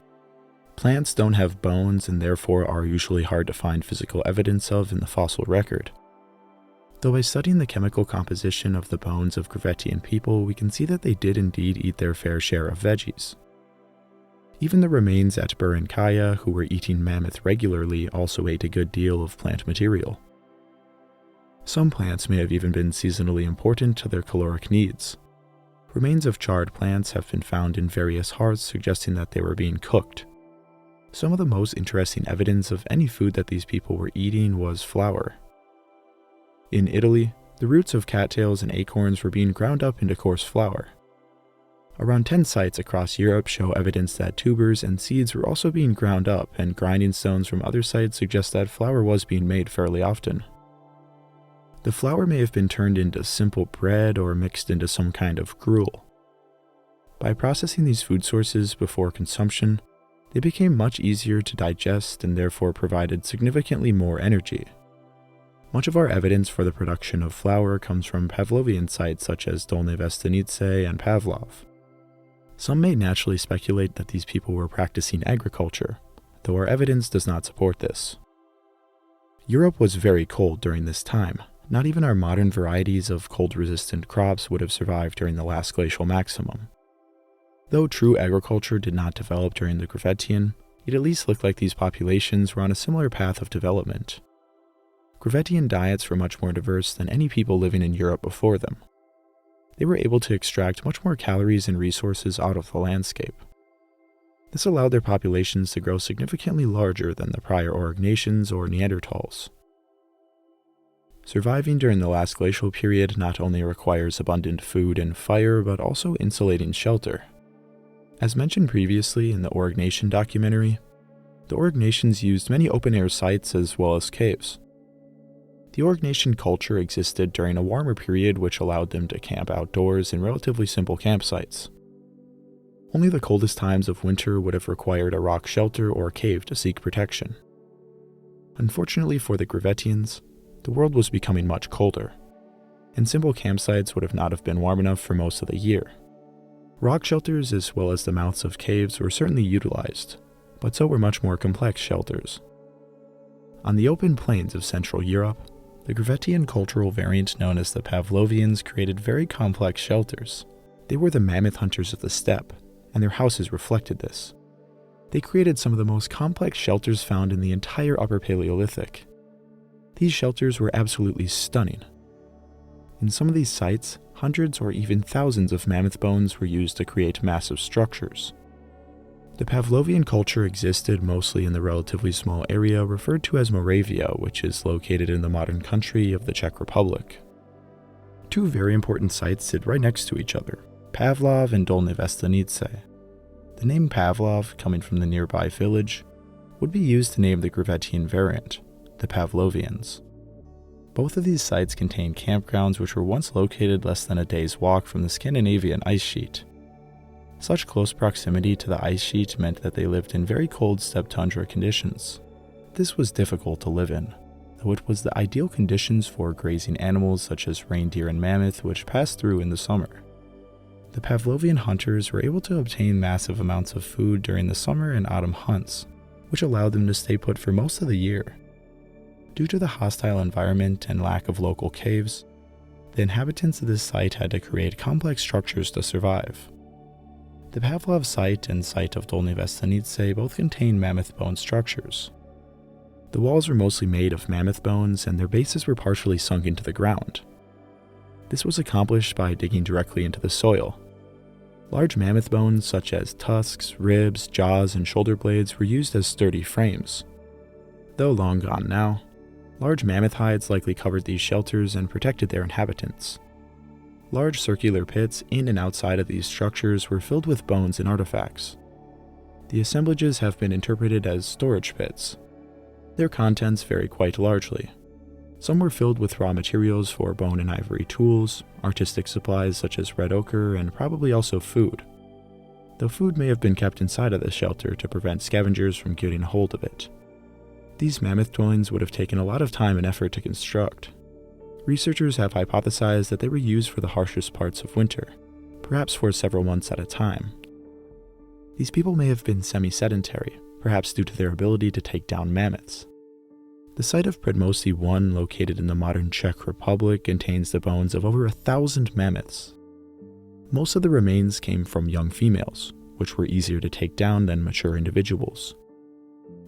Plants don't have bones and therefore are usually hard to find physical evidence of in the fossil record. Though by studying the chemical composition of the bones of Gravettian people, we can see that they did indeed eat their fair share of veggies. Even the remains at Burinkaya, who were eating mammoth regularly, also ate a good deal of plant material. Some plants may have even been seasonally important to their caloric needs. Remains of charred plants have been found in various hearths, suggesting that they were being cooked. Some of the most interesting evidence of any food that these people were eating was flour. In Italy, the roots of cattails and acorns were being ground up into coarse flour. Around 10 sites across Europe show evidence that tubers and seeds were also being ground up, and grinding stones from other sites suggest that flour was being made fairly often. The flour may have been turned into simple bread or mixed into some kind of gruel. By processing these food sources before consumption, they became much easier to digest and therefore provided significantly more energy. Much of our evidence for the production of flour comes from Pavlovian sites such as Dolny Vestanice and Pavlov. Some may naturally speculate that these people were practicing agriculture, though our evidence does not support this. Europe was very cold during this time. Not even our modern varieties of cold-resistant crops would have survived during the last glacial maximum. Though true agriculture did not develop during the Gravettian, it at least looked like these populations were on a similar path of development. Gravettian diets were much more diverse than any people living in Europe before them. They were able to extract much more calories and resources out of the landscape. This allowed their populations to grow significantly larger than the prior Aurignacians or Neanderthals. Surviving during the last glacial period not only requires abundant food and fire, but also insulating shelter. As mentioned previously in the Aurignacian documentary, The Aurignacians used many open-air sites as well as caves. The Aurignacian culture existed during a warmer period which allowed them to camp outdoors in relatively simple campsites. Only the coldest times of winter would have required a rock shelter or a cave to seek protection. Unfortunately for the Gravettians, the world was becoming much colder, and simple campsites would not have been warm enough for most of the year. Rock shelters as well as the mouths of caves were certainly utilized, but so were much more complex shelters. On the open plains of Central Europe, the Gravettian cultural variant known as the Pavlovians created very complex shelters. They were the mammoth hunters of the steppe, and their houses reflected this. They created some of the most complex shelters found in the entire Upper Paleolithic. These shelters were absolutely stunning. In some of these sites, hundreds or even thousands of mammoth bones were used to create massive structures. The Pavlovian culture existed mostly in the relatively small area referred to as Moravia, which is located in the modern country of the Czech Republic. Two very important sites sit right next to each other, Pavlov and Dolní Věstonice. The name Pavlov, coming from the nearby village, would be used to name the Gravettian variant, the Pavlovians. Both of these sites contain campgrounds which were once located less than a day's walk from the Scandinavian ice sheet. Such close proximity to the ice sheet meant that they lived in very cold steppe tundra conditions. This was difficult to live in, though it was the ideal conditions for grazing animals such as reindeer and mammoth which passed through in the summer. The Pavlovian hunters were able to obtain massive amounts of food during the summer and autumn hunts, which allowed them to stay put for most of the year. Due to the hostile environment and lack of local caves, the inhabitants of this site had to create complex structures to survive. The Pavlov site and site of Dolní Věstonice both contain mammoth bone structures. The walls were mostly made of mammoth bones and their bases were partially sunk into the ground. This was accomplished by digging directly into the soil. Large mammoth bones such as tusks, ribs, jaws, and shoulder blades were used as sturdy frames. Though long gone now, large mammoth hides likely covered these shelters and protected their inhabitants. Large circular pits in and outside of these structures were filled with bones and artifacts. The assemblages have been interpreted as storage pits. Their contents vary quite largely. Some were filled with raw materials for bone and ivory tools, artistic supplies such as red ochre, and probably also food. Though food may have been kept inside of the shelter to prevent scavengers from getting a hold of it. These mammoth dwellings would have taken a lot of time and effort to construct. Researchers have hypothesized that they were used for the harshest parts of winter, perhaps for several months at a time. These people may have been semi-sedentary, perhaps due to their ability to take down mammoths. The site of Predmosti 1, located in the modern Czech Republic, contains the bones of over 1,000 mammoths. Most of the remains came from young females, which were easier to take down than mature individuals.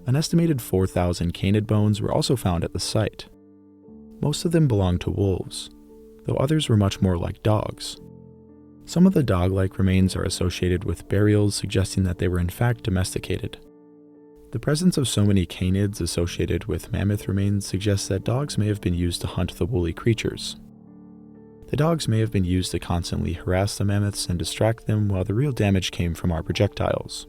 An estimated 4,000 canid bones were also found at the site. Most of them belonged to wolves, though others were much more like dogs. Some of the dog-like remains are associated with burials, suggesting that they were in fact domesticated. The presence of so many canids associated with mammoth remains suggests that dogs may have been used to hunt the woolly creatures. The dogs may have been used to constantly harass the mammoths and distract them, while the real damage came from our projectiles.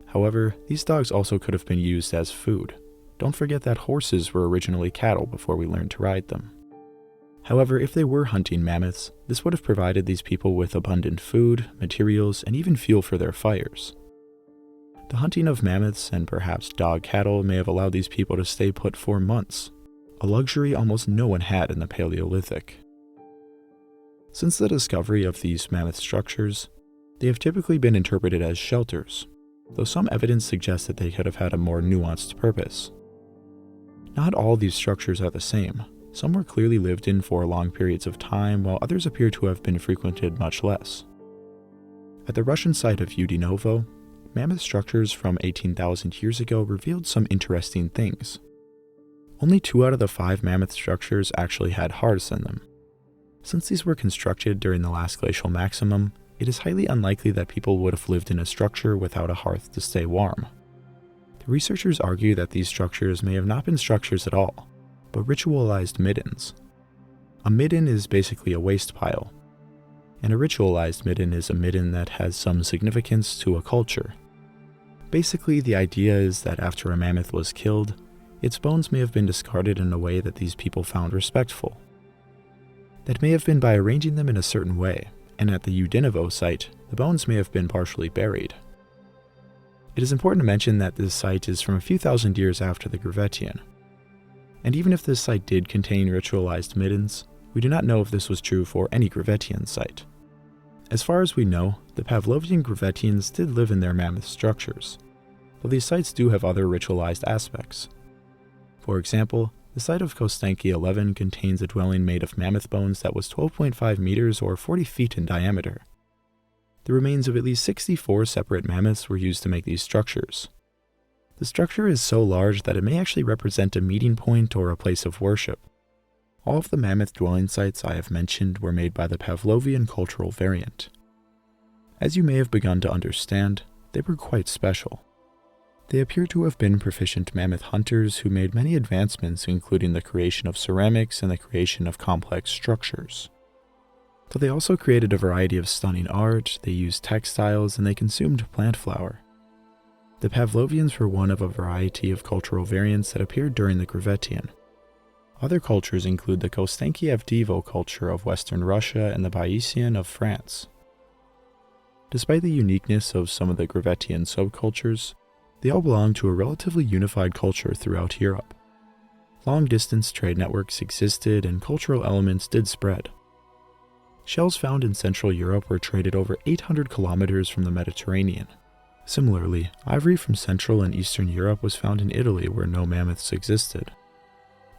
However, these dogs also could have been used as food. Don't forget that horses were originally cattle before we learned to ride them. However, if they were hunting mammoths, this would have provided these people with abundant food, materials, and even fuel for their fires. The hunting of mammoths and perhaps dog cattle may have allowed these people to stay put for months, a luxury almost no one had in the Paleolithic. Since the discovery of these mammoth structures, they have typically been interpreted as shelters, though some evidence suggests that they could have had a more nuanced purpose. Not all these structures are the same. Some were clearly lived in for long periods of time, while others appear to have been frequented much less. At the Russian site of Udinovo, mammoth structures from 18,000 years ago revealed some interesting things. Only 2 out of the 5 mammoth structures actually had hearths in them. Since these were constructed during the last glacial maximum, it is highly unlikely that people would have lived in a structure without a hearth to stay warm. The researchers argue that these structures may have not been structures at all, but ritualized middens. A midden is basically a waste pile, and a ritualized midden is a midden that has some significance to a culture. Basically, the idea is that after a mammoth was killed, its bones may have been discarded in a way that these people found respectful. That may have been by arranging them in a certain way, and at the Udinovo site, the bones may have been partially buried. It is important to mention that this site is from a few thousand years after the Gravettian. And even if this site did contain ritualized middens, we do not know if this was true for any Gravettian site. As far as we know, the Pavlovian Gravettians did live in their mammoth structures, though these sites do have other ritualized aspects. For example, the site of Kostenki 11 contains a dwelling made of mammoth bones that was 12.5 meters or 40 feet in diameter. The remains of at least 64 separate mammoths were used to make these structures. The structure is so large that it may actually represent a meeting point or a place of worship. All of the mammoth dwelling sites I have mentioned were made by the Pavlovian cultural variant. As you may have begun to understand, they were quite special. They appear to have been proficient mammoth hunters who made many advancements, including the creation of ceramics and the creation of complex structures. Though they also created a variety of stunning art, they used textiles, and they consumed plant flour. The Pavlovians were one of a variety of cultural variants that appeared during the Gravettian. Other cultures include the Kostenki-Avdivo culture of Western Russia and the Bayesian of France. Despite the uniqueness of some of the Gravettian subcultures, they all belong to a relatively unified culture throughout Europe. Long-distance trade networks existed and cultural elements did spread. Shells found in Central Europe were traded over 800 kilometers from the Mediterranean. Similarly, ivory from Central and Eastern Europe was found in Italy where no mammoths existed.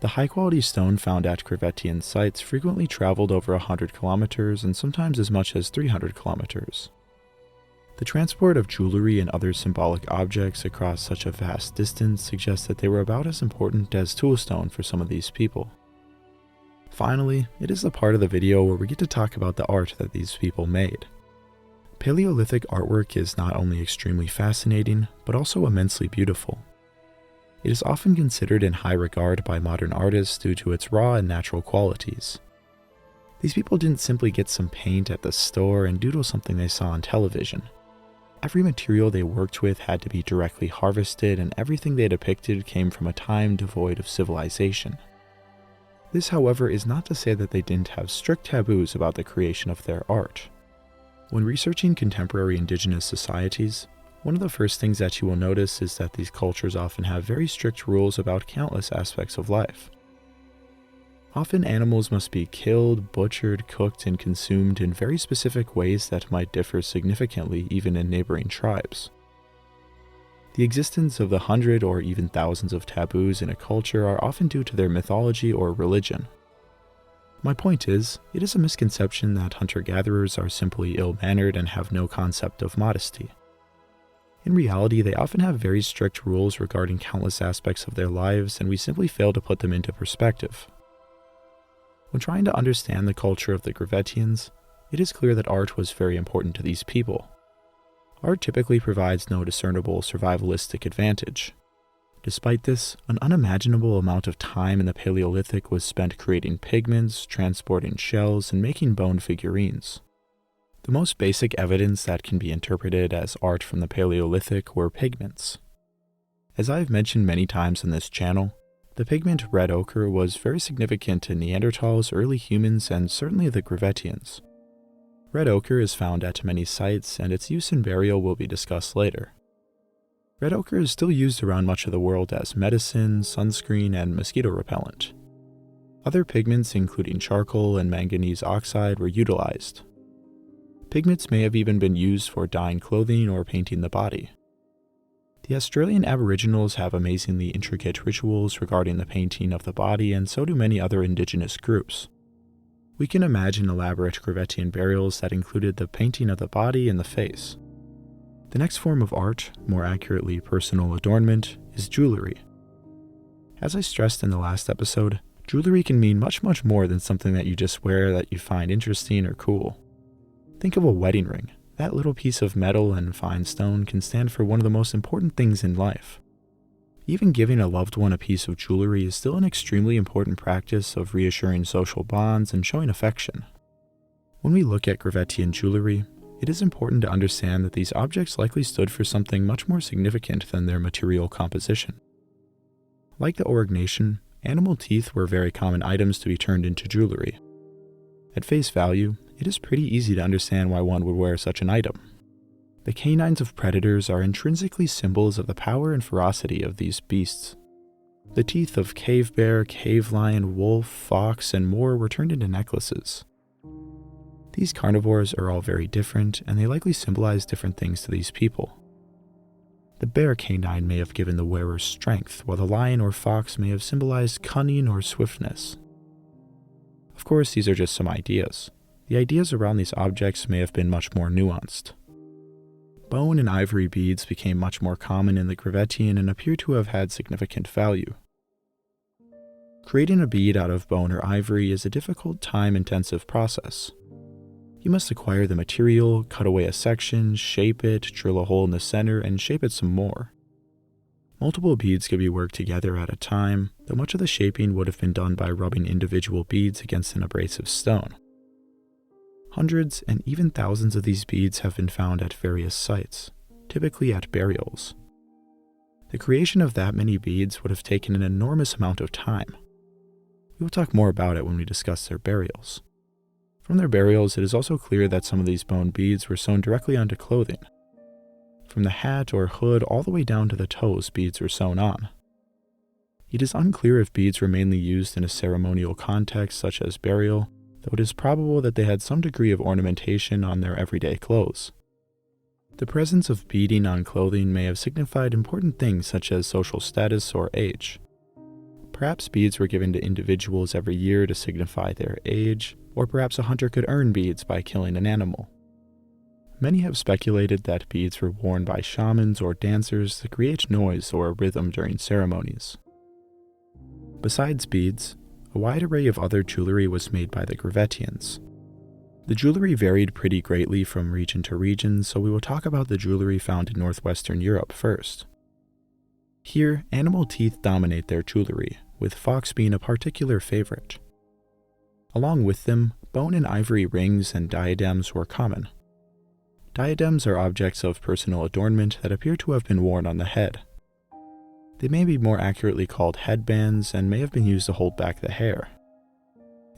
The high-quality stone found at Gravettian sites frequently traveled over 100 kilometers and sometimes as much as 300 kilometers. The transport of jewelry and other symbolic objects across such a vast distance suggests that they were about as important as toolstone for some of these people. Finally, it is the part of the video where we get to talk about the art that these people made. Paleolithic artwork is not only extremely fascinating, but also immensely beautiful. It is often considered in high regard by modern artists due to its raw and natural qualities. These people didn't simply get some paint at the store and doodle something they saw on television. Every material they worked with had to be directly harvested, and everything they depicted came from a time devoid of civilization. This, however, is not to say that they didn't have strict taboos about the creation of their art. When researching contemporary indigenous societies, one of the first things that you will notice is that these cultures often have very strict rules about countless aspects of life. Often animals must be killed, butchered, cooked, and consumed in very specific ways that might differ significantly even in neighboring tribes. The existence of the 100 or even thousands of taboos in a culture are often due to their mythology or religion. My point is, it is a misconception that hunter-gatherers are simply ill-mannered and have no concept of modesty. In reality, they often have very strict rules regarding countless aspects of their lives, and we simply fail to put them into perspective. When trying to understand the culture of the Gravettians, it is clear that art was very important to these people. Art typically provides no discernible survivalistic advantage. Despite this, an unimaginable amount of time in the Paleolithic was spent creating pigments, transporting shells, and making bone figurines. The most basic evidence that can be interpreted as art from the Paleolithic were pigments. As I have mentioned many times on this channel, the pigment red ochre was very significant to Neanderthals, early humans, and certainly the Gravettians. Red ochre is found at many sites, and its use in burial will be discussed later. Red ochre is still used around much of the world as medicine, sunscreen, and mosquito repellent. Other pigments, including charcoal and manganese oxide, were utilized. Pigments may have even been used for dyeing clothing or painting the body. The Australian Aboriginals have amazingly intricate rituals regarding the painting of the body, and so do many other indigenous groups. We can imagine elaborate Gravettian burials that included the painting of the body and the face. The next form of art, more accurately personal adornment, is jewelry. As I stressed in the last episode, jewelry can mean much more than something that you just wear that you find interesting or cool. Think of a wedding ring. That little piece of metal and fine stone can stand for one of the most important things in life. Even giving a loved one a piece of jewelry is still an extremely important practice of reassuring social bonds and showing affection. When we look at Gravettian jewelry, it is important to understand that these objects likely stood for something much more significant than their material composition. Like the Aurignacian, animal teeth were very common items to be turned into jewelry. At face value, it is pretty easy to understand why one would wear such an item. The canines of predators are intrinsically symbols of the power and ferocity of these beasts. The teeth of cave bear, cave lion, wolf, fox, and more were turned into necklaces. These carnivores are all very different, and they likely symbolize different things to these people. The bear canine may have given the wearer strength, while the lion or fox may have symbolized cunning or swiftness. Of course, these are just some ideas. The ideas around these objects may have been much more nuanced. Bone and ivory beads became much more common in the Gravettian and appear to have had significant value. Creating a bead out of bone or ivory is a difficult, time-intensive process. You must acquire the material, cut away a section, shape it, drill a hole in the center, and shape it some more. Multiple beads could be worked together at a time, though much of the shaping would have been done by rubbing individual beads against an abrasive stone. Hundreds and even thousands of these beads have been found at various sites, typically at burials. The creation of that many beads would have taken an enormous amount of time. We will talk more about it when we discuss their burials. From their burials, it is also clear that some of these bone beads were sewn directly onto clothing. From the hat or hood all the way down to the toes, beads were sewn on. It is unclear if beads were mainly used in a ceremonial context such as burial, though it is probable that they had some degree of ornamentation on their everyday clothes. The presence of beading on clothing may have signified important things such as social status or age. Perhaps beads were given to individuals every year to signify their age, or perhaps a hunter could earn beads by killing an animal. Many have speculated that beads were worn by shamans or dancers to create noise or a rhythm during ceremonies. Besides beads, a wide array of other jewelry was made by the Gravettians. The jewelry varied pretty greatly from region to region, so we will talk about the jewelry found in northwestern Europe first. Here, animal teeth dominate their jewelry, with fox being a particular favorite. Along with them, bone and ivory rings and diadems were common. Diadems are objects of personal adornment that appear to have been worn on the head. They may be more accurately called headbands and may have been used to hold back the hair.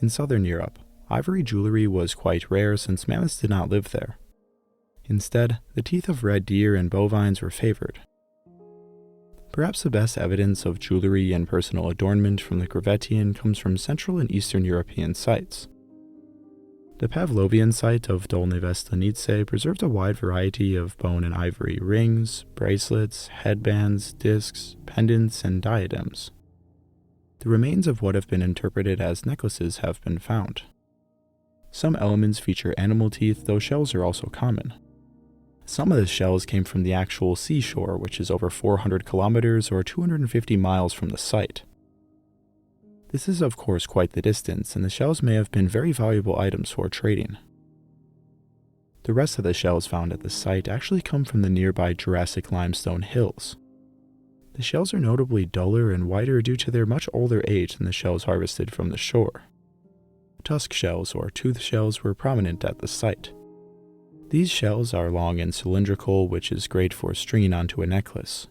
In southern Europe, ivory jewelry was quite rare since mammoths did not live there. Instead, the teeth of red deer and bovines were favored. Perhaps the best evidence of jewelry and personal adornment from the Gravettian comes from Central and Eastern European sites. The Pavlovian site of Dolní Věstonice preserved a wide variety of bone and ivory rings, bracelets, headbands, discs, pendants, and diadems. The remains of what have been interpreted as necklaces have been found. Some elements feature animal teeth, though shells are also common. Some of the shells came from the actual seashore, which is over 400 kilometers or 250 miles from the site. This is of course quite the distance, and the shells may have been very valuable items for trading. The rest of the shells found at the site actually come from the nearby Jurassic limestone hills. The shells are notably duller and whiter due to their much older age than the shells harvested from the shore. Tusk shells or tooth shells were prominent at the site. These shells are long and cylindrical, which is great for stringing onto a necklace.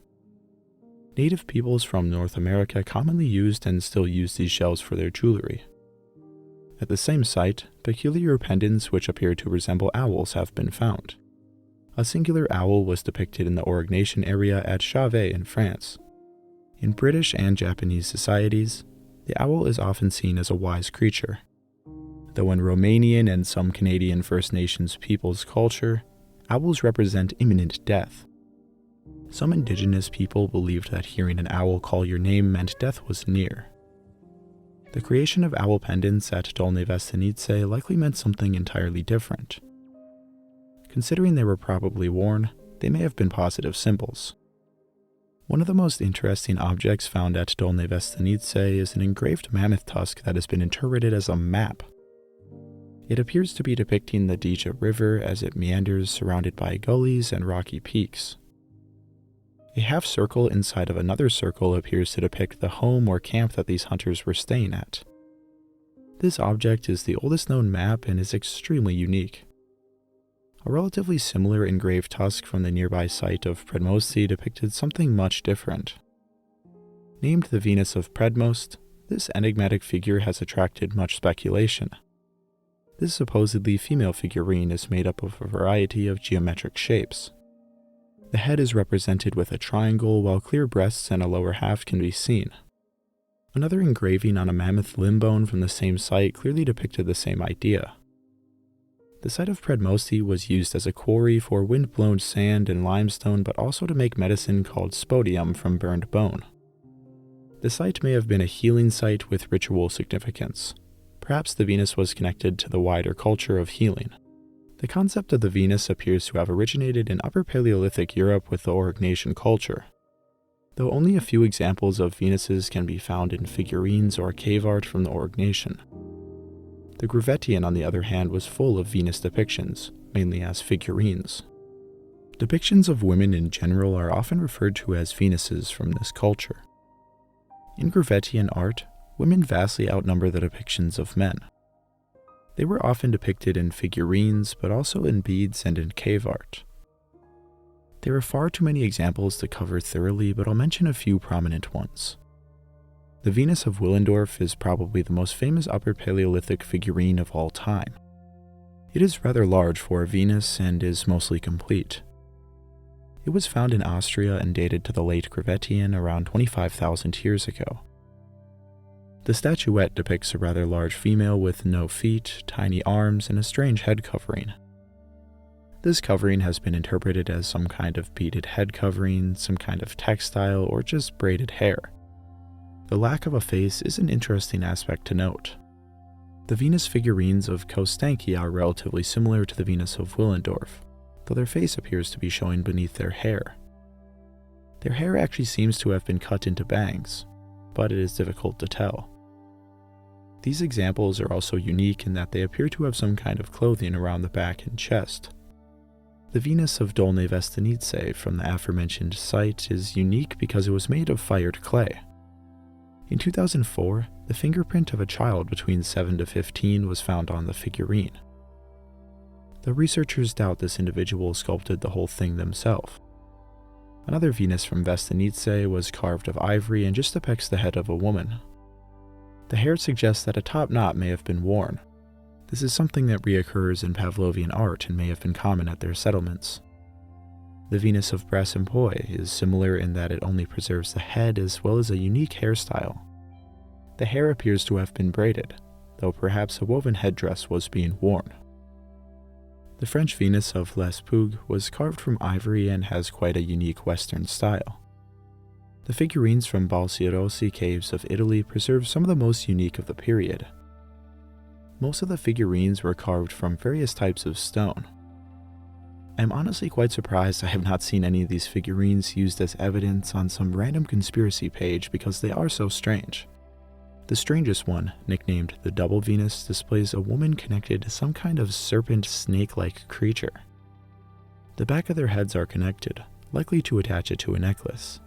Native peoples from North America commonly used and still use these shells for their jewelry. At the same site, peculiar pendants which appear to resemble owls have been found. A singular owl was depicted in the Aurignacian area at Chauvet in France. In British and Japanese societies, the owl is often seen as a wise creature. Though in Romanian and some Canadian First Nations peoples' culture, owls represent imminent death. Some indigenous people believed that hearing an owl call your name meant death was near. The creation of owl pendants at Dolní Věstonice likely meant something entirely different. Considering they were probably worn, they may have been positive symbols. One of the most interesting objects found at Dolní Věstonice is an engraved mammoth tusk that has been interpreted as a map. It appears to be depicting the Dija River as it meanders surrounded by gullies and rocky peaks. A half circle inside of another circle appears to depict the home or camp that these hunters were staying at. This object is the oldest known map and is extremely unique. A relatively similar engraved tusk from the nearby site of Predmosti depicted something much different. Named the Venus of Predmost, this enigmatic figure has attracted much speculation. This supposedly female figurine is made up of a variety of geometric shapes. The head is represented with a triangle, while clear breasts and a lower half can be seen. Another engraving on a mammoth limb bone from the same site clearly depicted the same idea. The site of Predmosti was used as a quarry for wind-blown sand and limestone, but also to make medicine called spodium from burned bone. The site may have been a healing site with ritual significance. Perhaps the Venus was connected to the wider culture of healing. The concept of the Venus appears to have originated in Upper Paleolithic Europe with the Gravettian culture. Though only a few examples of Venuses can be found in figurines or cave art from the Gravettian. The Gravettian, on the other hand, was full of Venus depictions, mainly as figurines. Depictions of women in general are often referred to as Venuses from this culture. In Gravettian art, women vastly outnumber the depictions of men. They were often depicted in figurines, but also in beads and in cave art. There are far too many examples to cover thoroughly, but I'll mention a few prominent ones. The Venus of Willendorf is probably the most famous Upper Paleolithic figurine of all time. It is rather large for a Venus and is mostly complete. It was found in Austria and dated to the late Gravettian around 25,000 years ago. The statuette depicts a rather large female with no feet, tiny arms, and a strange head covering. This covering has been interpreted as some kind of beaded head covering, some kind of textile, or just braided hair. The lack of a face is an interesting aspect to note. The Venus figurines of Kostanki are relatively similar to the Venus of Willendorf, though their face appears to be showing beneath their hair. Their hair actually seems to have been cut into bangs, but it is difficult to tell. These examples are also unique in that they appear to have some kind of clothing around the back and chest. The Venus of Dolne Vestanice from the aforementioned site is unique because it was made of fired clay. In 2004, the fingerprint of a child between 7 to 15 was found on the figurine. The researchers doubt this individual sculpted the whole thing themselves. Another Venus from Vestanice was carved of ivory and just depicts the head of a woman. The hair suggests that a top knot may have been worn. This is something that reoccurs in Pavlovian art and may have been common at their settlements. The Venus of Brasempoi is similar in that it only preserves the head as well as a unique hairstyle. The hair appears to have been braided, though perhaps a woven headdress was being worn. The French Venus of Les Pugs was carved from ivory and has quite a unique Western style. The figurines from Balsirossi caves of Italy preserve some of the most unique of the period. Most of the figurines were carved from various types of stone. I am honestly quite surprised I have not seen any of these figurines used as evidence on some random conspiracy page because they are so strange. The strangest one, nicknamed the Double Venus, displays a woman connected to some kind of serpent snake-like creature. The back of their heads are connected, likely to attach it to a necklace.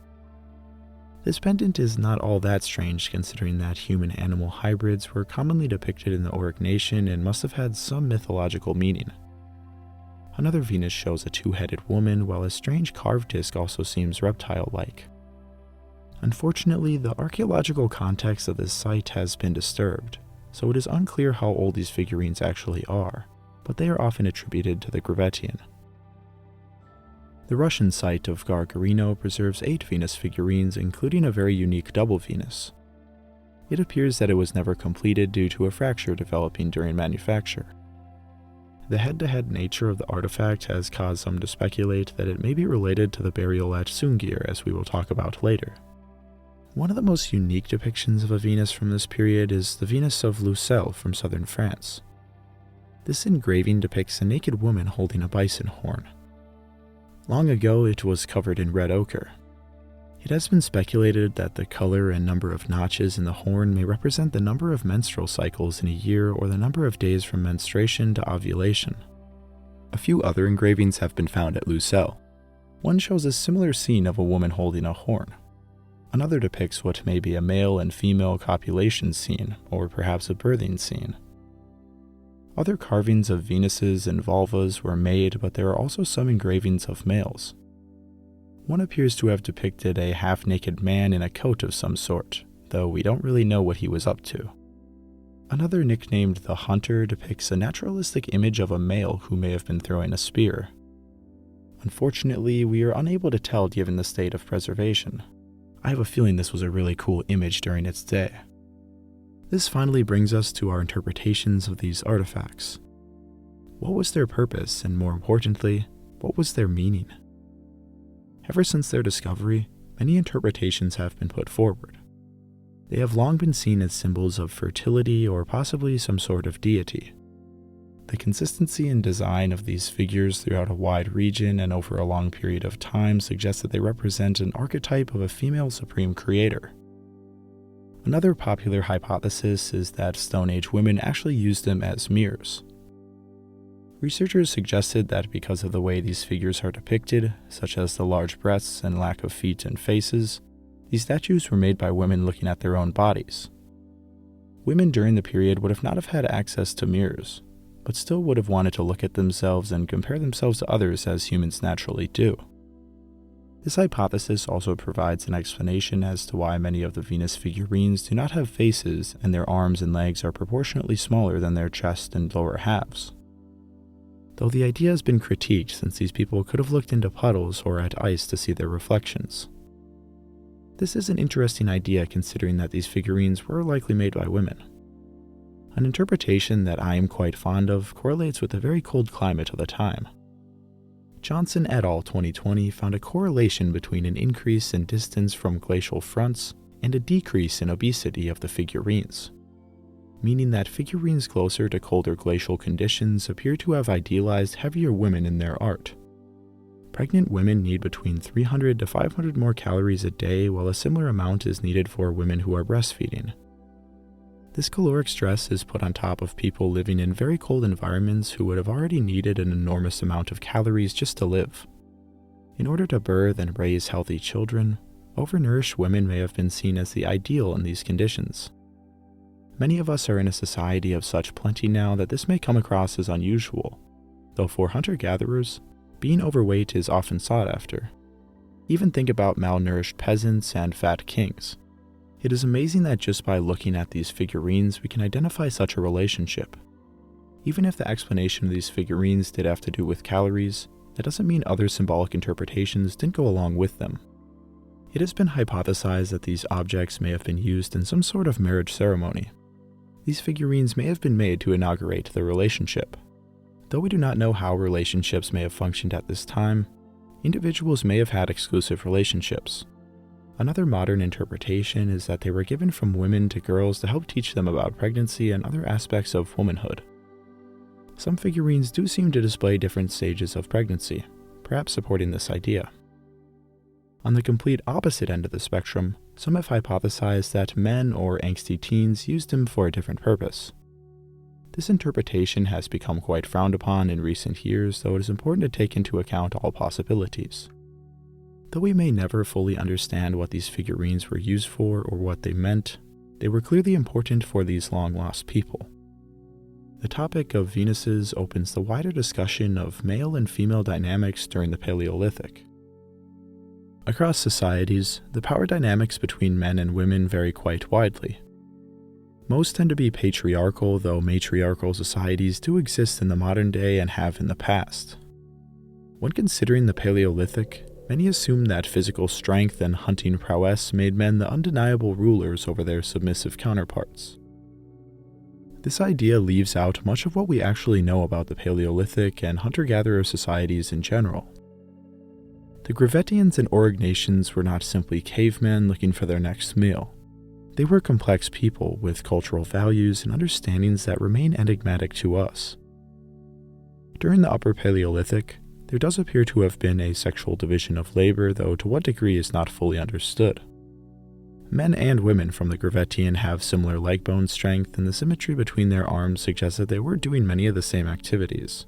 This pendant is not all that strange considering that human-animal hybrids were commonly depicted in the Auric nation and must have had some mythological meaning. Another Venus shows a two-headed woman, while a strange carved disc also seems reptile-like. Unfortunately, the archaeological context of this site has been disturbed, so it is unclear how old these figurines actually are, but they are often attributed to the Gravettian. The Russian site of Gargarino preserves 8 Venus figurines, including a very unique double Venus. It appears that it was never completed due to a fracture developing during manufacture. The head-to-head nature of the artifact has caused some to speculate that it may be related to the burial at Sunghir, as we will talk about later. One of the most unique depictions of a Venus from this period is the Venus of Lucelle from southern France. This engraving depicts a naked woman holding a bison horn. Long ago, it was covered in red ochre. It has been speculated that the color and number of notches in the horn may represent the number of menstrual cycles in a year or the number of days from menstruation to ovulation. A few other engravings have been found at Lucelle. One shows a similar scene of a woman holding a horn. Another depicts what may be a male and female copulation scene, or perhaps a birthing scene. Other carvings of Venuses and vulvas were made, but there are also some engravings of males. One appears to have depicted a half-naked man in a coat of some sort, though we don't really know what he was up to. Another, nicknamed the Hunter, depicts a naturalistic image of a male who may have been throwing a spear. Unfortunately, we are unable to tell given the state of preservation. I have a feeling this was a really cool image during its day. This finally brings us to our interpretations of these artifacts. What was their purpose, and more importantly, what was their meaning? Ever since their discovery, many interpretations have been put forward. They have long been seen as symbols of fertility or possibly some sort of deity. The consistency and design of these figures throughout a wide region and over a long period of time suggests that they represent an archetype of a female supreme creator. Another popular hypothesis is that Stone Age women actually used them as mirrors. Researchers suggested that because of the way these figures are depicted, such as the large breasts and lack of feet and faces, these statues were made by women looking at their own bodies. Women during the period would have not have had access to mirrors, but still would have wanted to look at themselves and compare themselves to others as humans naturally do. This hypothesis also provides an explanation as to why many of the Venus figurines do not have faces and their arms and legs are proportionately smaller than their chest and lower halves. Though the idea has been critiqued since these people could have looked into puddles or at ice to see their reflections. This is an interesting idea considering that these figurines were likely made by women. An interpretation that I am quite fond of correlates with the very cold climate of the time. Johnson et al. 2020 found a correlation between an increase in distance from glacial fronts and a decrease in obesity of the figurines, meaning that figurines closer to colder glacial conditions appear to have idealized heavier women in their art. Pregnant women need between 300 to 500 more calories a day, while a similar amount is needed for women who are breastfeeding. This caloric stress is put on top of people living in very cold environments who would have already needed an enormous amount of calories just to live. In order to birth and raise healthy children, overnourished women may have been seen as the ideal in these conditions. Many of us are in a society of such plenty now that this may come across as unusual, though for hunter-gatherers, being overweight is often sought after. Even think about malnourished peasants and fat kings. It is amazing that just by looking at these figurines we can identify such a relationship. Even if the explanation of these figurines did have to do with calories, that doesn't mean other symbolic interpretations didn't go along with them. It has been hypothesized that these objects may have been used in some sort of marriage ceremony. These figurines may have been made to inaugurate the relationship. Though we do not know how relationships may have functioned at this time, individuals may have had exclusive relationships. Another modern interpretation is that they were given from women to girls to help teach them about pregnancy and other aspects of womanhood. Some figurines do seem to display different stages of pregnancy, perhaps supporting this idea. On the complete opposite end of the spectrum, some have hypothesized that men or angsty teens used them for a different purpose. This interpretation has become quite frowned upon in recent years, though it is important to take into account all possibilities. Though we may never fully understand what these figurines were used for or what they meant, they were clearly important for these long-lost people. The topic of Venuses opens the wider discussion of male and female dynamics during the Paleolithic. Across societies, the power dynamics between men and women vary quite widely. Most tend to be patriarchal, though matriarchal societies do exist in the modern day and have in the past. When considering the Paleolithic, many assume that physical strength and hunting prowess made men the undeniable rulers over their submissive counterparts. This idea leaves out much of what we actually know about the Paleolithic and hunter-gatherer societies in general. The Gravettians and Aurignacians were not simply cavemen looking for their next meal. They were complex people with cultural values and understandings that remain enigmatic to us. During the Upper Paleolithic, there does appear to have been a sexual division of labor, though to what degree is not fully understood. Men and women from the Gravettian have similar leg bone strength, and the symmetry between their arms suggests that they were doing many of the same activities.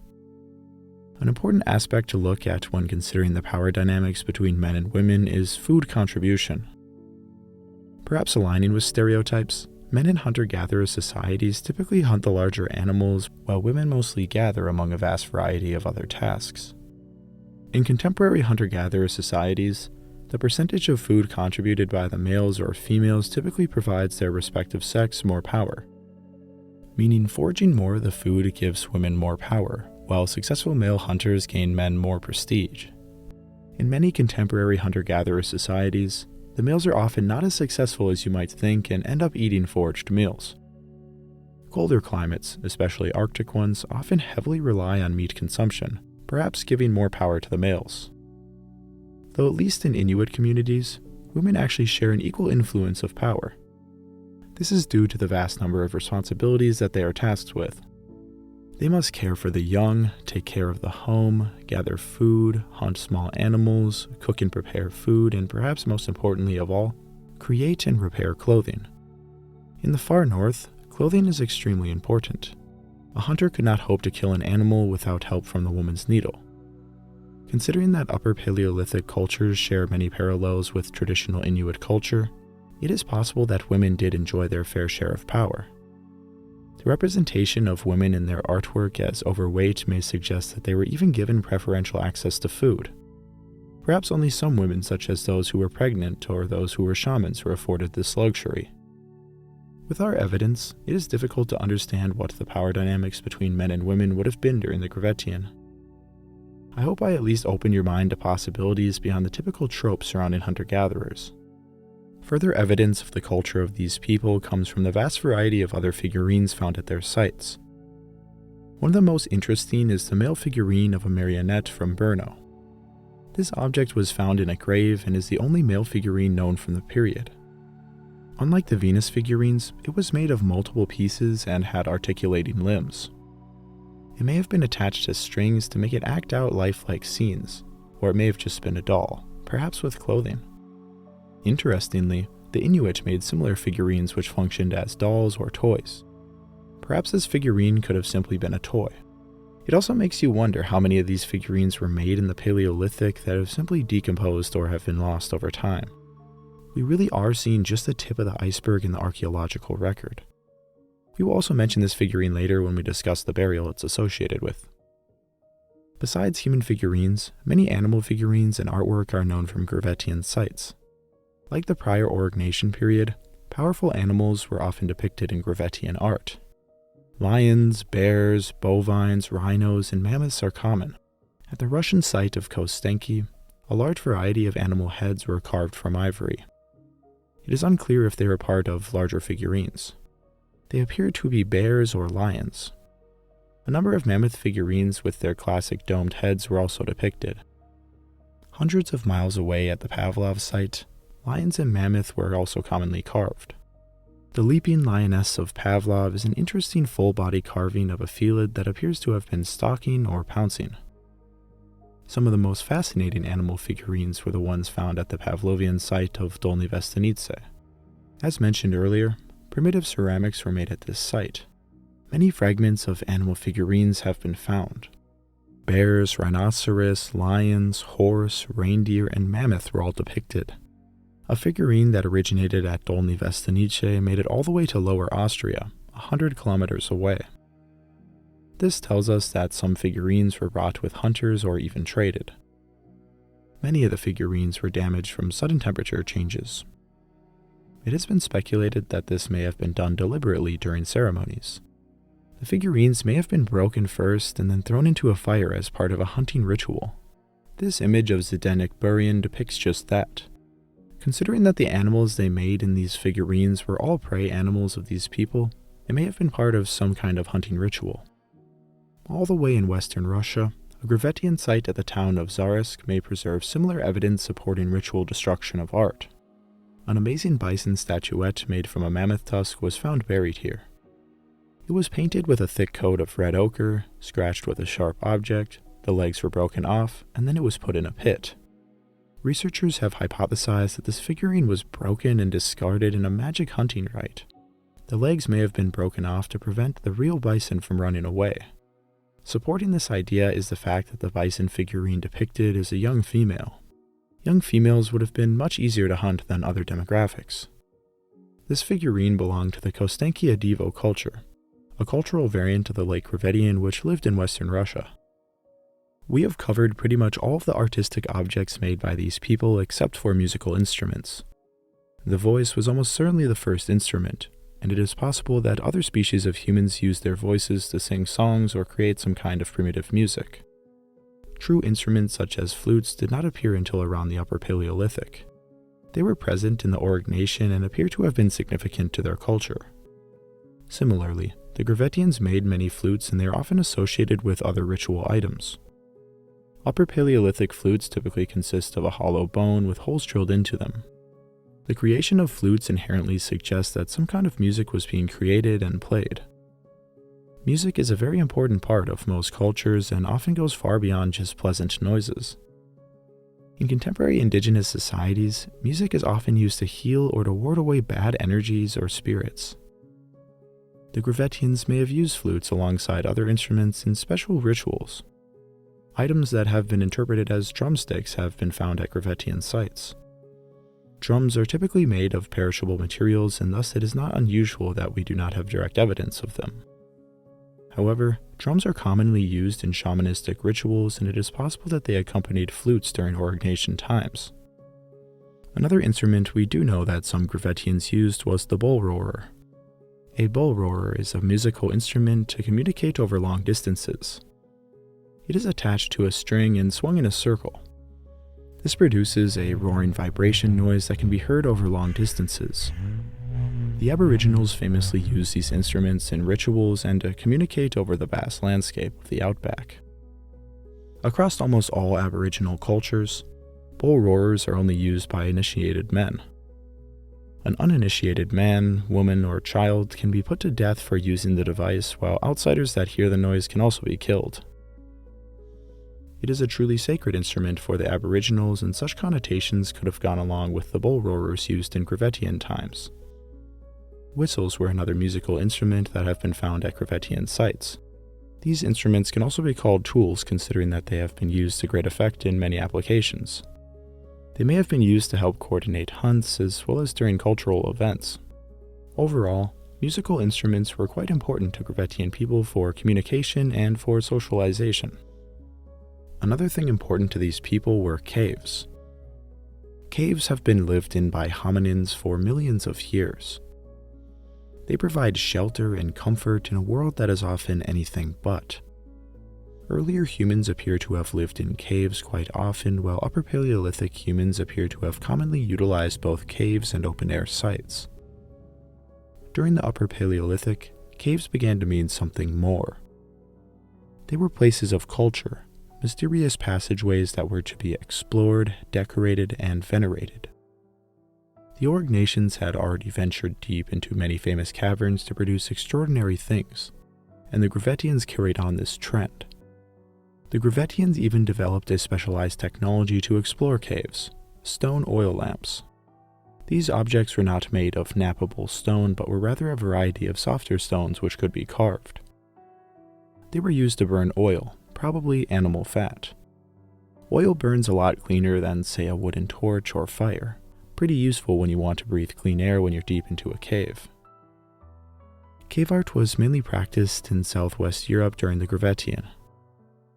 An important aspect to look at when considering the power dynamics between men and women is food contribution. Perhaps aligning with stereotypes, Men in hunter-gatherer societies typically hunt the larger animals, while women mostly gather among a vast variety of other tasks. In contemporary hunter-gatherer societies, the percentage of food contributed by the males or females typically provides their respective sex more power. Meaning foraging more of the food gives women more power, while successful male hunters gain men more prestige. In many contemporary hunter-gatherer societies, the males are often not as successful as you might think and end up eating foraged meals. Colder climates, especially Arctic ones, often heavily rely on meat consumption, perhaps giving more power to the males. Though at least in Inuit communities, women actually share an equal influence of power. This is due to the vast number of responsibilities that they are tasked with. They must care for the young, take care of the home, gather food, hunt small animals, cook and prepare food, and perhaps most importantly of all, create and repair clothing. In the far north, clothing is extremely important. A hunter could not hope to kill an animal without help from the woman's needle. Considering that Upper Paleolithic cultures share many parallels with traditional Inuit culture, it is possible that women did enjoy their fair share of power. The representation of women in their artwork as overweight may suggest that they were even given preferential access to food. Perhaps only some women, such as those who were pregnant or those who were shamans, were afforded this luxury. With our evidence, it is difficult to understand what the power dynamics between men and women would have been during the Gravettian. I hope I at least opened your mind to possibilities beyond the typical tropes surrounding hunter-gatherers. Further evidence of the culture of these people comes from the vast variety of other figurines found at their sites. One of the most interesting is the male figurine of a marionette from Brno. This object was found in a grave and is the only male figurine known from the period. Unlike the Venus figurines, it was made of multiple pieces and had articulating limbs. It may have been attached to strings to make it act out lifelike scenes, or it may have just been a doll, perhaps with clothing. Interestingly, the Inuit made similar figurines which functioned as dolls or toys. Perhaps this figurine could have simply been a toy. It also makes you wonder how many of these figurines were made in the Paleolithic that have simply decomposed or have been lost over time. We really are seeing just the tip of the iceberg in the archaeological record. We will also mention this figurine later when we discuss the burial it's associated with. Besides human figurines, many animal figurines and artwork are known from Gravettian sites. Like the prior Aurignacian period, powerful animals were often depicted in Gravettian art. Lions, bears, bovines, rhinos, and mammoths are common. At the Russian site of Kostenki, a large variety of animal heads were carved from ivory. It is unclear if they were part of larger figurines. They appear to be bears or lions. A number of mammoth figurines with their classic domed heads were also depicted. Hundreds of miles away at the Pavlov site, lions and mammoth were also commonly carved. The leaping lioness of Pavlov is an interesting full-body carving of a felid that appears to have been stalking or pouncing. Some of the most fascinating animal figurines were the ones found at the Pavlovian site of Dolny Vestanice. As mentioned earlier, primitive ceramics were made at this site. Many fragments of animal figurines have been found. Bears, rhinoceros, lions, horse, reindeer, and mammoth were all depicted. A figurine that originated at Dolny Vestanice made it all the way to Lower Austria, 100 kilometers away. This tells us that some figurines were brought with hunters or even traded. Many of the figurines were damaged from sudden temperature changes. It has been speculated that this may have been done deliberately during ceremonies. The figurines may have been broken first and then thrown into a fire as part of a hunting ritual. This image of Zdenek Burian depicts just that. Considering that the animals they made in these figurines were all prey animals of these people, it may have been part of some kind of hunting ritual. All the way in western Russia, a Gravettian site at the town of Zarask may preserve similar evidence supporting ritual destruction of art. An amazing bison statuette made from a mammoth tusk was found buried here. It was painted with a thick coat of red ochre, scratched with a sharp object, the legs were broken off, and then it was put in a pit. Researchers have hypothesized that this figurine was broken and discarded in a magic hunting rite. The legs may have been broken off to prevent the real bison from running away. Supporting this idea is the fact that the bison figurine depicted is a young female. Young females would have been much easier to hunt than other demographics. This figurine belonged to the Kostanki culture, a cultural variant of the late Gravettian which lived in Western Russia. We have covered pretty much all of the artistic objects made by these people except for musical instruments. The voice was almost certainly the first instrument, and it is possible that other species of humans used their voices to sing songs or create some kind of primitive music. True instruments such as flutes did not appear until around the Upper Paleolithic. They were present in the Auric nation and appear to have been significant to their culture. Similarly, the Gravettians made many flutes and they are often associated with other ritual items. Upper Paleolithic flutes typically consist of a hollow bone with holes drilled into them. The creation of flutes inherently suggests that some kind of music was being created and played. Music is a very important part of most cultures and often goes far beyond just pleasant noises. In contemporary indigenous societies, music is often used to heal or to ward away bad energies or spirits. The Gravettians may have used flutes alongside other instruments in special rituals. Items that have been interpreted as drumsticks have been found at Gravettian sites. Drums are typically made of perishable materials, and thus it is not unusual that we do not have direct evidence of them. However, drums are commonly used in shamanistic rituals, and it is possible that they accompanied flutes during Aurignation times. Another instrument we do know that some Gravettians used was the bull roarer. A bull roarer is a musical instrument to communicate over long distances. It is attached to a string and swung in a circle. This produces a roaring vibration noise that can be heard over long distances. The Aboriginals famously used these instruments in rituals and to communicate over the vast landscape of the outback. Across almost all Aboriginal cultures, bull roarers are only used by initiated men. An uninitiated man, woman, or child can be put to death for using the device, while outsiders that hear the noise can also be killed. It is a truly sacred instrument for the Aboriginals, and such connotations could have gone along with the bull roarers used in Gravettian times. Whistles were another musical instrument that have been found at Gravettian sites. These instruments can also be called tools, considering that they have been used to great effect in many applications. They may have been used to help coordinate hunts as well as during cultural events. Overall, musical instruments were quite important to Gravettian people for communication and for socialization. Another thing important to these people were caves. Caves have been lived in by hominins for millions of years. They provide shelter and comfort in a world that is often anything but. Earlier humans appear to have lived in caves quite often, while Upper Paleolithic humans appear to have commonly utilized both caves and open-air sites. During the Upper Paleolithic, caves began to mean something more. They were places of culture, mysterious passageways that were to be explored, decorated, and venerated. The Auric nations had already ventured deep into many famous caverns to produce extraordinary things, and the Gravettians carried on this trend. The Gravettians even developed a specialized technology to explore caves, stone oil lamps. These objects were not made of knappable stone, but were rather a variety of softer stones which could be carved. They were used to burn oil, probably animal fat. Oil burns a lot cleaner than, say, a wooden torch or fire. Pretty useful when you want to breathe clean air when you're deep into a cave. Cave art was mainly practiced in southwest Europe during the Gravettian.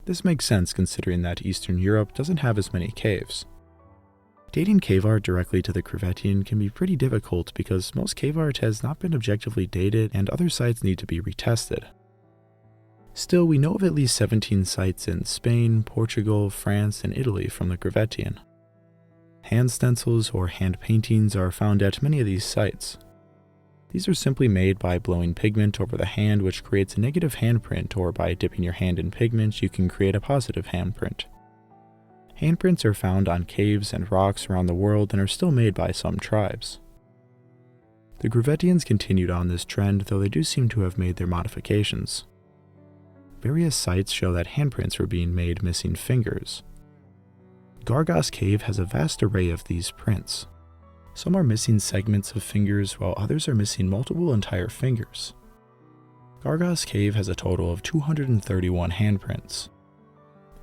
This makes sense considering that Eastern Europe doesn't have as many caves. Dating cave art directly to the Gravettian can be pretty difficult because most cave art has not been objectively dated and other sites need to be retested. Still, we know of at least 17 sites in Spain, Portugal, France, and Italy from the Gravettian. Hand stencils or hand paintings are found at many of these sites. These are simply made by blowing pigment over the hand, which creates a negative handprint, or by dipping your hand in pigment, you can create a positive handprint. Handprints are found on caves and rocks around the world and are still made by some tribes. The Gravettians continued on this trend, though they do seem to have made their modifications. Various sites show that handprints were being made missing fingers. Gargas Cave has a vast array of these prints. Some are missing segments of fingers, while others are missing multiple entire fingers. Gargas Cave has a total of 231 handprints.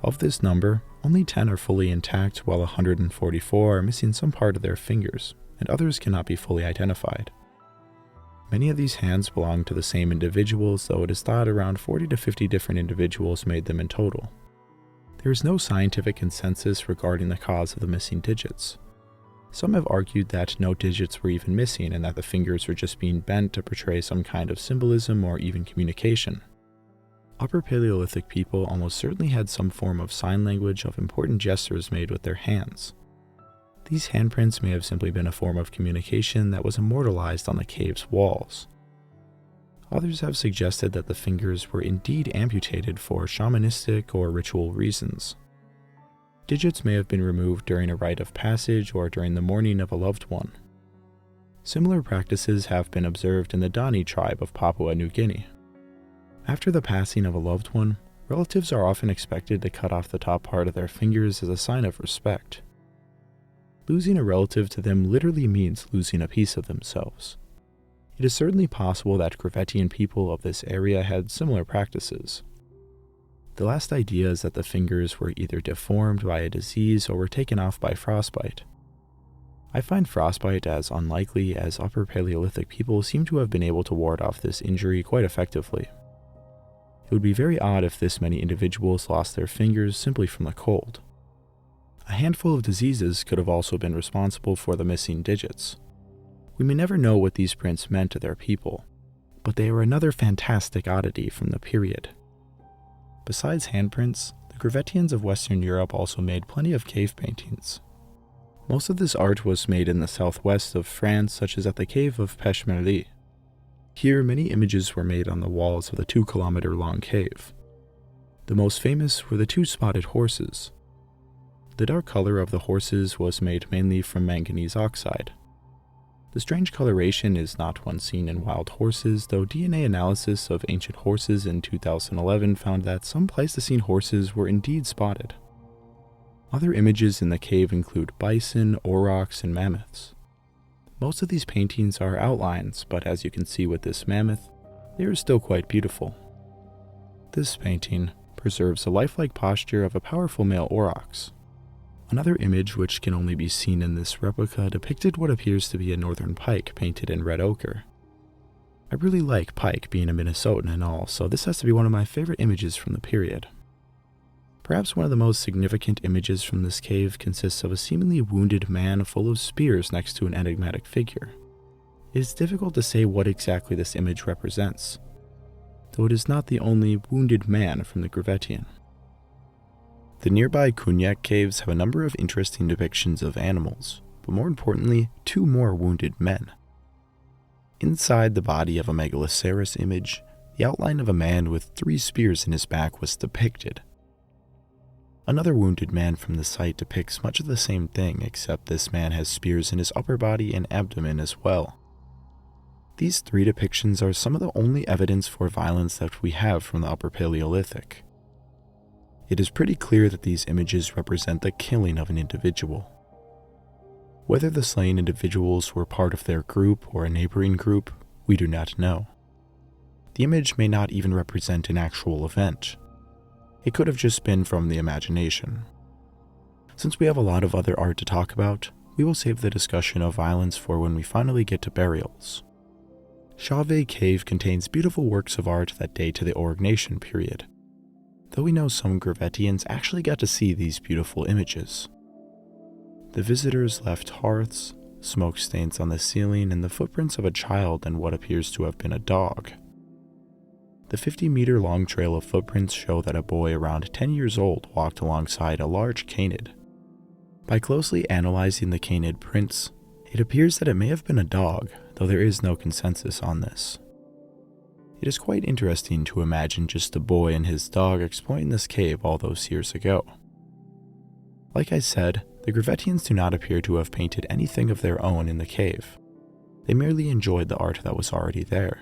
Of this number, only 10 are fully intact, while 144 are missing some part of their fingers, and others cannot be fully identified. Many of these hands belong to the same individuals, though it is thought around 40 to 50 different individuals made them in total. There is no scientific consensus regarding the cause of the missing digits. Some have argued that no digits were even missing and that the fingers were just being bent to portray some kind of symbolism or even communication. Upper Paleolithic people almost certainly had some form of sign language of important gestures made with their hands. These handprints may have simply been a form of communication that was immortalized on the cave's walls. Others have suggested that the fingers were indeed amputated for shamanistic or ritual reasons. Digits may have been removed during a rite of passage or during the mourning of a loved one. Similar practices have been observed in the Dani tribe of Papua New Guinea. After the passing of a loved one, relatives are often expected to cut off the top part of their fingers as a sign of respect. Losing a relative to them literally means losing a piece of themselves. It is certainly possible that Gravettian people of this area had similar practices. The last idea is that the fingers were either deformed by a disease or were taken off by frostbite. I find frostbite as unlikely, as Upper Paleolithic people seem to have been able to ward off this injury quite effectively. It would be very odd if this many individuals lost their fingers simply from the cold. A handful of diseases could have also been responsible for the missing digits. We may never know what these prints meant to their people, but they are another fantastic oddity from the period. Besides handprints, the Gravettians of Western Europe also made plenty of cave paintings. Most of this art was made in the southwest of France, such as at the cave of Peshmerli. Here, many images were made on the walls of the 2-kilometer-long cave. The most famous were the 2 spotted horses. The dark color of the horses was made mainly from manganese oxide. The strange coloration is not one seen in wild horses, though DNA analysis of ancient horses in 2011 found that some Pleistocene horses were indeed spotted. Other images in the cave include bison, aurochs, and mammoths. Most of these paintings are outlines, but as you can see with this mammoth, they are still quite beautiful. This painting preserves the lifelike posture of a powerful male aurochs. Another image, which can only be seen in this replica, depicted what appears to be a northern pike painted in red ochre. I really like pike, being a Minnesotan and all, so this has to be one of my favorite images from the period. Perhaps one of the most significant images from this cave consists of a seemingly wounded man full of spears next to an enigmatic figure. It is difficult to say what exactly this image represents, though it is not the only wounded man from the Gravettian. The nearby Kunyak caves have a number of interesting depictions of animals, but more importantly, 2 more wounded men. Inside the body of a megaloceros image, the outline of a man with 3 spears in his back was depicted. Another wounded man from the site depicts much of the same thing, except this man has spears in his upper body and abdomen as well. These 3 depictions are some of the only evidence for violence that we have from the Upper Paleolithic. It is pretty clear that these images represent the killing of an individual. Whether the slain individuals were part of their group or a neighboring group, we do not know. The image may not even represent an actual event. It could have just been from the imagination. Since we have a lot of other art to talk about, we will save the discussion of violence for when we finally get to burials. Chauvet Cave contains beautiful works of art that date to the Aurignacian period, though we know some Gravettians actually got to see these beautiful images. The visitors left hearths, smoke stains on the ceiling, and the footprints of a child and what appears to have been a dog. The 50-meter-long trail of footprints show that a boy around 10 years old walked alongside a large canid. By closely analyzing the canid prints, it appears that it may have been a dog, though there is no consensus on this. It is quite interesting to imagine just a boy and his dog exploring this cave all those years ago. Like I said, the Gravettians do not appear to have painted anything of their own in the cave. They merely enjoyed the art that was already there.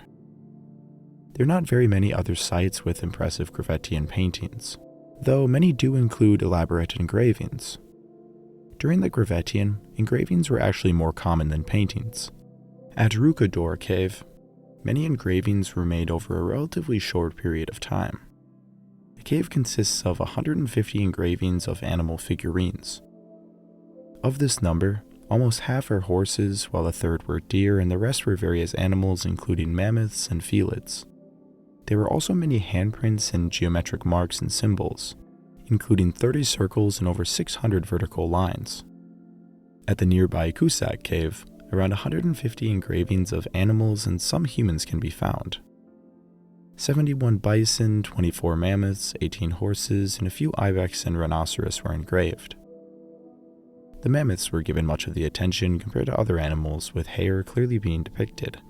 There are not very many other sites with impressive Gravettian paintings, though many do include elaborate engravings. During the Gravettian, engravings were actually more common than paintings. At Rukador Cave, many engravings were made over a relatively short period of time. The cave consists of 150 engravings of animal figurines. Of this number, Almost half are horses, while a third were deer, and the rest were various animals including mammoths and felids. There were also many handprints and geometric marks and symbols, including 30 circles and over 600 vertical lines. At the nearby Cusack cave, around 150 engravings of animals and some humans can be found. 71 bison, 24 mammoths, 18 horses, and a few ibex and rhinoceros were engraved. The mammoths were given much of the attention compared to other animals, with hair clearly being depicted.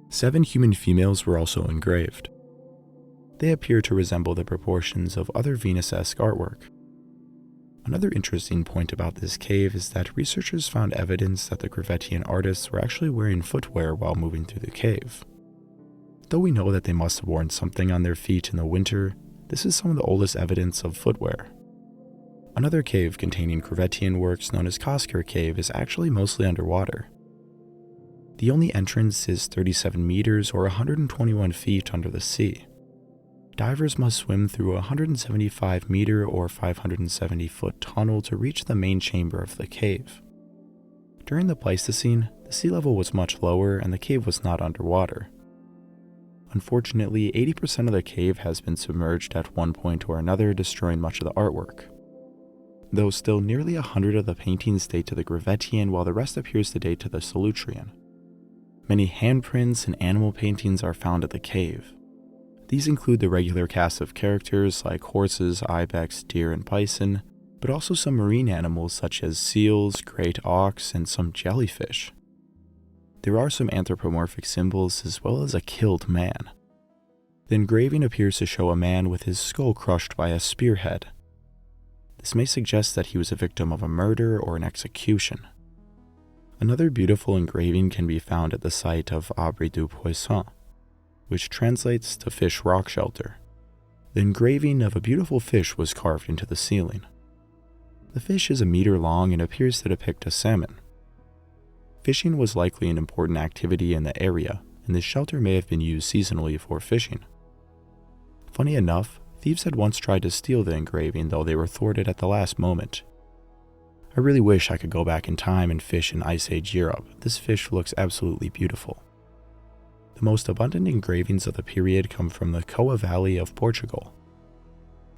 7 human females were also engraved. They appear to resemble the proportions of other Venus-esque artwork. Another interesting point about this cave is that researchers found evidence that the Gravettian artists were actually wearing footwear while moving through the cave. Though we know that they must have worn something on their feet in the winter, this is some of the oldest evidence of footwear. Another cave containing Gravettian works known as Sunghir Cave is actually mostly underwater. The only entrance is 37 meters or 121 feet under the sea. Divers must swim through a 175 meter or 570 foot tunnel to reach the main chamber of the cave. During the Pleistocene, the sea level was much lower and the cave was not underwater. Unfortunately, 80% of the cave has been submerged at one point or another, destroying much of the artwork. Though still nearly 100 of the paintings date to the Gravettian, while the rest appears to date to the Solutrean. Many handprints and animal paintings are found at the cave. These include the regular cast of characters like horses, ibex, deer, and bison, but also some marine animals such as seals, great auks, and some jellyfish. There are some anthropomorphic symbols as well as a killed man. The engraving appears to show a man with his skull crushed by a spearhead. This may suggest that he was a victim of a murder or an execution. Another beautiful engraving can be found at the site of Abri du Poisson, which translates to fish rock shelter. The engraving of a beautiful fish was carved into the ceiling. The fish is a meter long and appears to depict a salmon. Fishing was likely an important activity in the area, and this shelter may have been used seasonally for fishing. Funny enough, thieves had once tried to steal the engraving, though they were thwarted at the last moment. I really wish I could go back in time and fish in Ice Age Europe. This fish looks absolutely beautiful. The most abundant engravings of the period come from the Coa Valley of Portugal.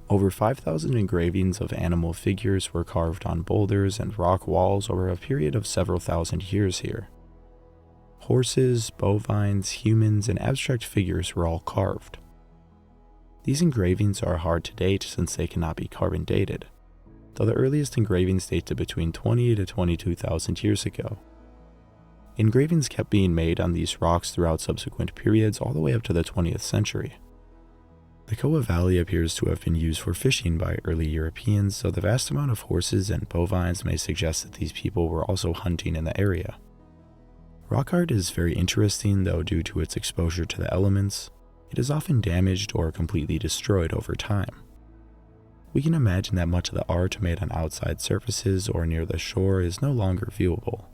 Over 5,000 engravings of animal figures were carved on boulders and rock walls over a period of several thousand years here. Horses, bovines, humans, and abstract figures were all carved. These engravings are hard to date since they cannot be carbon dated, though the earliest engravings date to between 20 to 22,000 years ago. Engravings kept being made on these rocks throughout subsequent periods all the way up to the 20th century. The Coa Valley appears to have been used for fishing by early Europeans, so the vast amount of horses and bovines may suggest that these people were also hunting in the area. Rock art is very interesting, though due to its exposure to the elements, it is often damaged or completely destroyed over time. We can imagine that much of the art made on outside surfaces or near the shore is no longer viewable.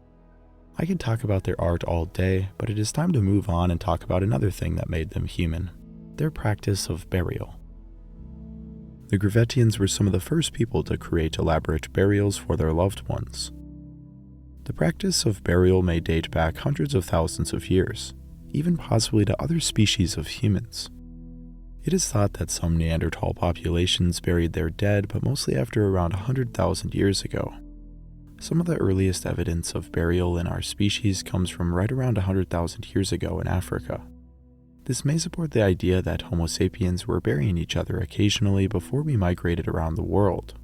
I could talk about their art all day, but it is time to move on and talk about another thing that made them human: their practice of burial. The Gravettians were some of the first people to create elaborate burials for their loved ones. The practice of burial may date back hundreds of thousands of years, even possibly to other species of humans. It is thought that some Neanderthal populations buried their dead, but mostly after around 100,000 years ago. Some of the earliest evidence of burial in our species comes from right around 100,000 years ago in Africa. This may support the idea that Homo sapiens were burying each other occasionally before we migrated around the world.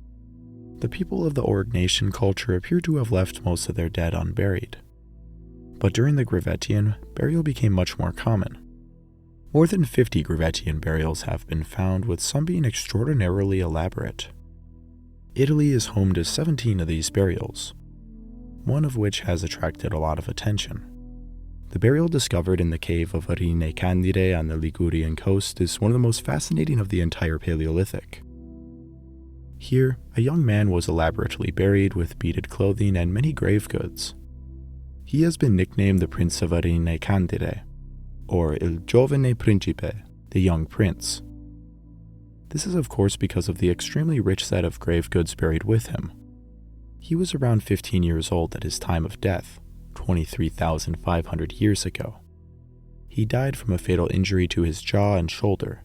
The people of the Gravettian culture appear to have left most of their dead unburied. But during the Gravettian, burial became much more common. More than 50 Gravettian burials have been found, with some being extraordinarily elaborate. Italy is home to 17 of these burials, one of which has attracted a lot of attention. The burial discovered in the cave of Arine Candide on the Ligurian coast is one of the most fascinating of the entire Paleolithic. Here, a young man was elaborately buried with beaded clothing and many grave goods. He has been nicknamed the Prince of Arine Candide, or Il Giovane Principe, the Young Prince. This is of course because of the extremely rich set of grave goods buried with him. He was around 15 years old at his time of death, 23,500 years ago. He died from a fatal injury to his jaw and shoulder.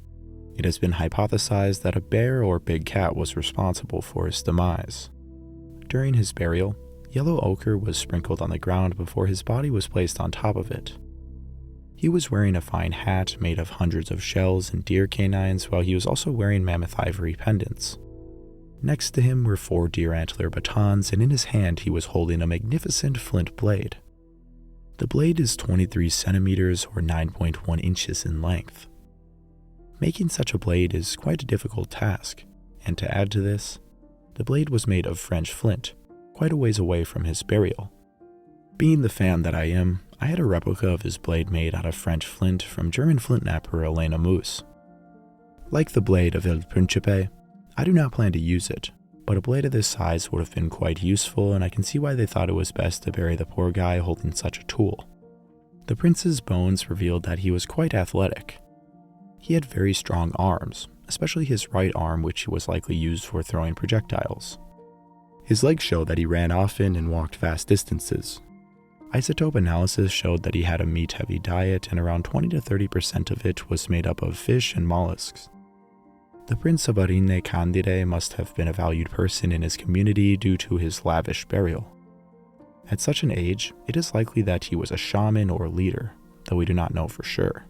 It has been hypothesized that a bear or big cat was responsible for his demise. During his burial, yellow ochre was sprinkled on the ground before his body was placed on top of it. He was wearing a fine hat made of hundreds of shells and deer canines, while he was also wearing mammoth ivory pendants. Next to him were 4 deer antler batons, and in his hand he was holding a magnificent flint blade. The blade is 23 centimeters or 9.1 inches in length. Making such a blade is quite a difficult task, and to add to this, the blade was made of French flint, quite a ways away from his burial. Being the fan that I am, I had a replica of his blade made out of French flint from German flint knapper Elena Moos. Like the blade of Il Principe, I do not plan to use it, but a blade of this size would have been quite useful, and I can see why they thought it was best to bury the poor guy holding such a tool. The prince's bones revealed that he was quite athletic. He had very strong arms, especially his right arm, which was likely used for throwing projectiles. His legs show that he ran often and walked vast distances. Isotope analysis showed that he had a meat-heavy diet, and around 20 to 30% of it was made up of fish and mollusks. The Prince of Arine Candide must have been a valued person in his community due to his lavish burial. At such an age, it is likely that he was a shaman or leader, though we do not know for sure.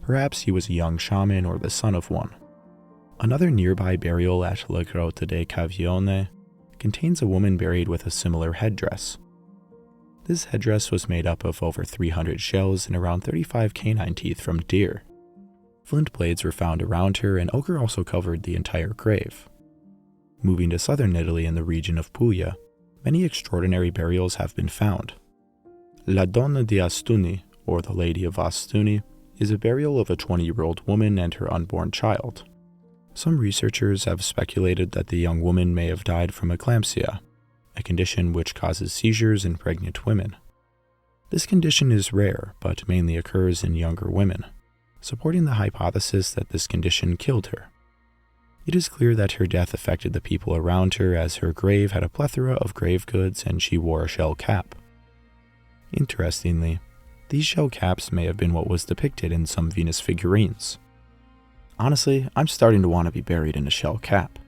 Perhaps he was a young shaman or the son of one. Another nearby burial at La Grotta de Cavione contains a woman buried with a similar headdress. This headdress was made up of over 300 shells and around 35 canine teeth from deer. Flint blades were found around her, and ochre also covered the entire grave. Moving to southern Italy in the region of Puglia, many extraordinary burials have been found. La Donna di Astuni, or the Lady of Astuni, is a burial of a 20-year-old woman and her unborn child. Some researchers have speculated that the young woman may have died from eclampsia, a condition which causes seizures in pregnant women. This condition is rare, but mainly occurs in younger women, supporting the hypothesis that this condition killed her. It is clear that her death affected the people around her, as her grave had a plethora of grave goods and she wore a shell cap. Interestingly, these shell caps may have been what was depicted in some Venus figurines. Honestly, I'm starting to want to be buried in a shell cap.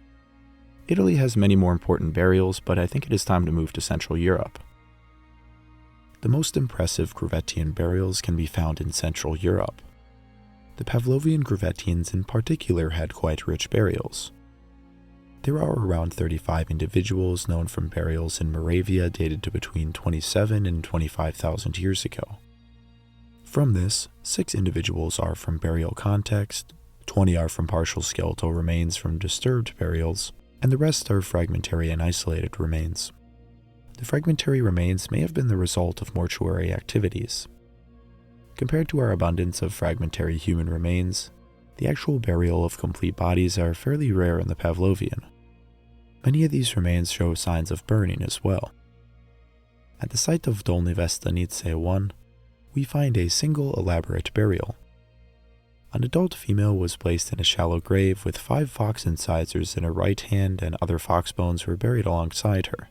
Italy has many more important burials, but I think it is time to move to Central Europe. The most impressive Gravettian burials can be found in Central Europe. The Pavlovian Gravettians in particular had quite rich burials. There are around 35 individuals known from burials in Moravia dated to between 27 and 25,000 years ago. From this, 6 individuals are from burial context, 20 are from partial skeletal remains from disturbed burials, and the rest are fragmentary and isolated remains. The fragmentary remains may have been the result of mortuary activities. Compared to our abundance of fragmentary human remains, the actual burial of complete bodies are fairly rare in the Pavlovian. Many of these remains show signs of burning as well. At the site of Dolny Vestanice 1, we find a single elaborate burial. An adult female was placed in a shallow grave with 5 fox incisors in her right hand, and other fox bones were buried alongside her.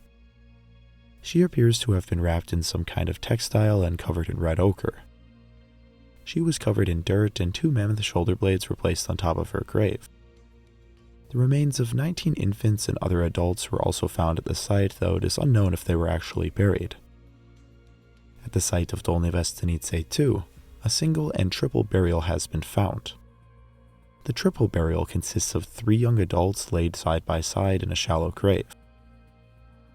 She appears to have been wrapped in some kind of textile and covered in red ochre. She was covered in dirt, and 2 mammoth shoulder blades were placed on top of her grave. The remains of 19 infants and other adults were also found at the site, though it is unknown if they were actually buried. At the site of Dolny Vestanice 2, a single and triple burial has been found. The triple burial consists of 3 young adults laid side by side in a shallow grave.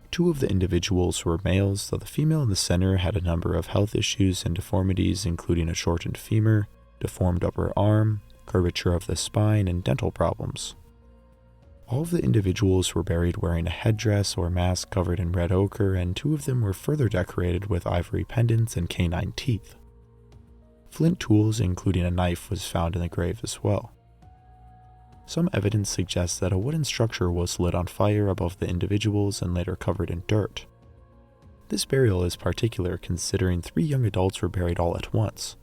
2 of the individuals were males, though the female in the center had a number of health issues and deformities, including a shortened femur, deformed upper arm, curvature of the spine, and dental problems. All of the individuals were buried wearing a headdress or mask covered in red ochre, and 2 of them were further decorated with ivory pendants and canine teeth. Flint tools, including a knife, was found in the grave as well. Some evidence suggests that a wooden structure was lit on fire above the individuals and later covered in dirt. This burial is particular considering 3 young adults were buried all at once.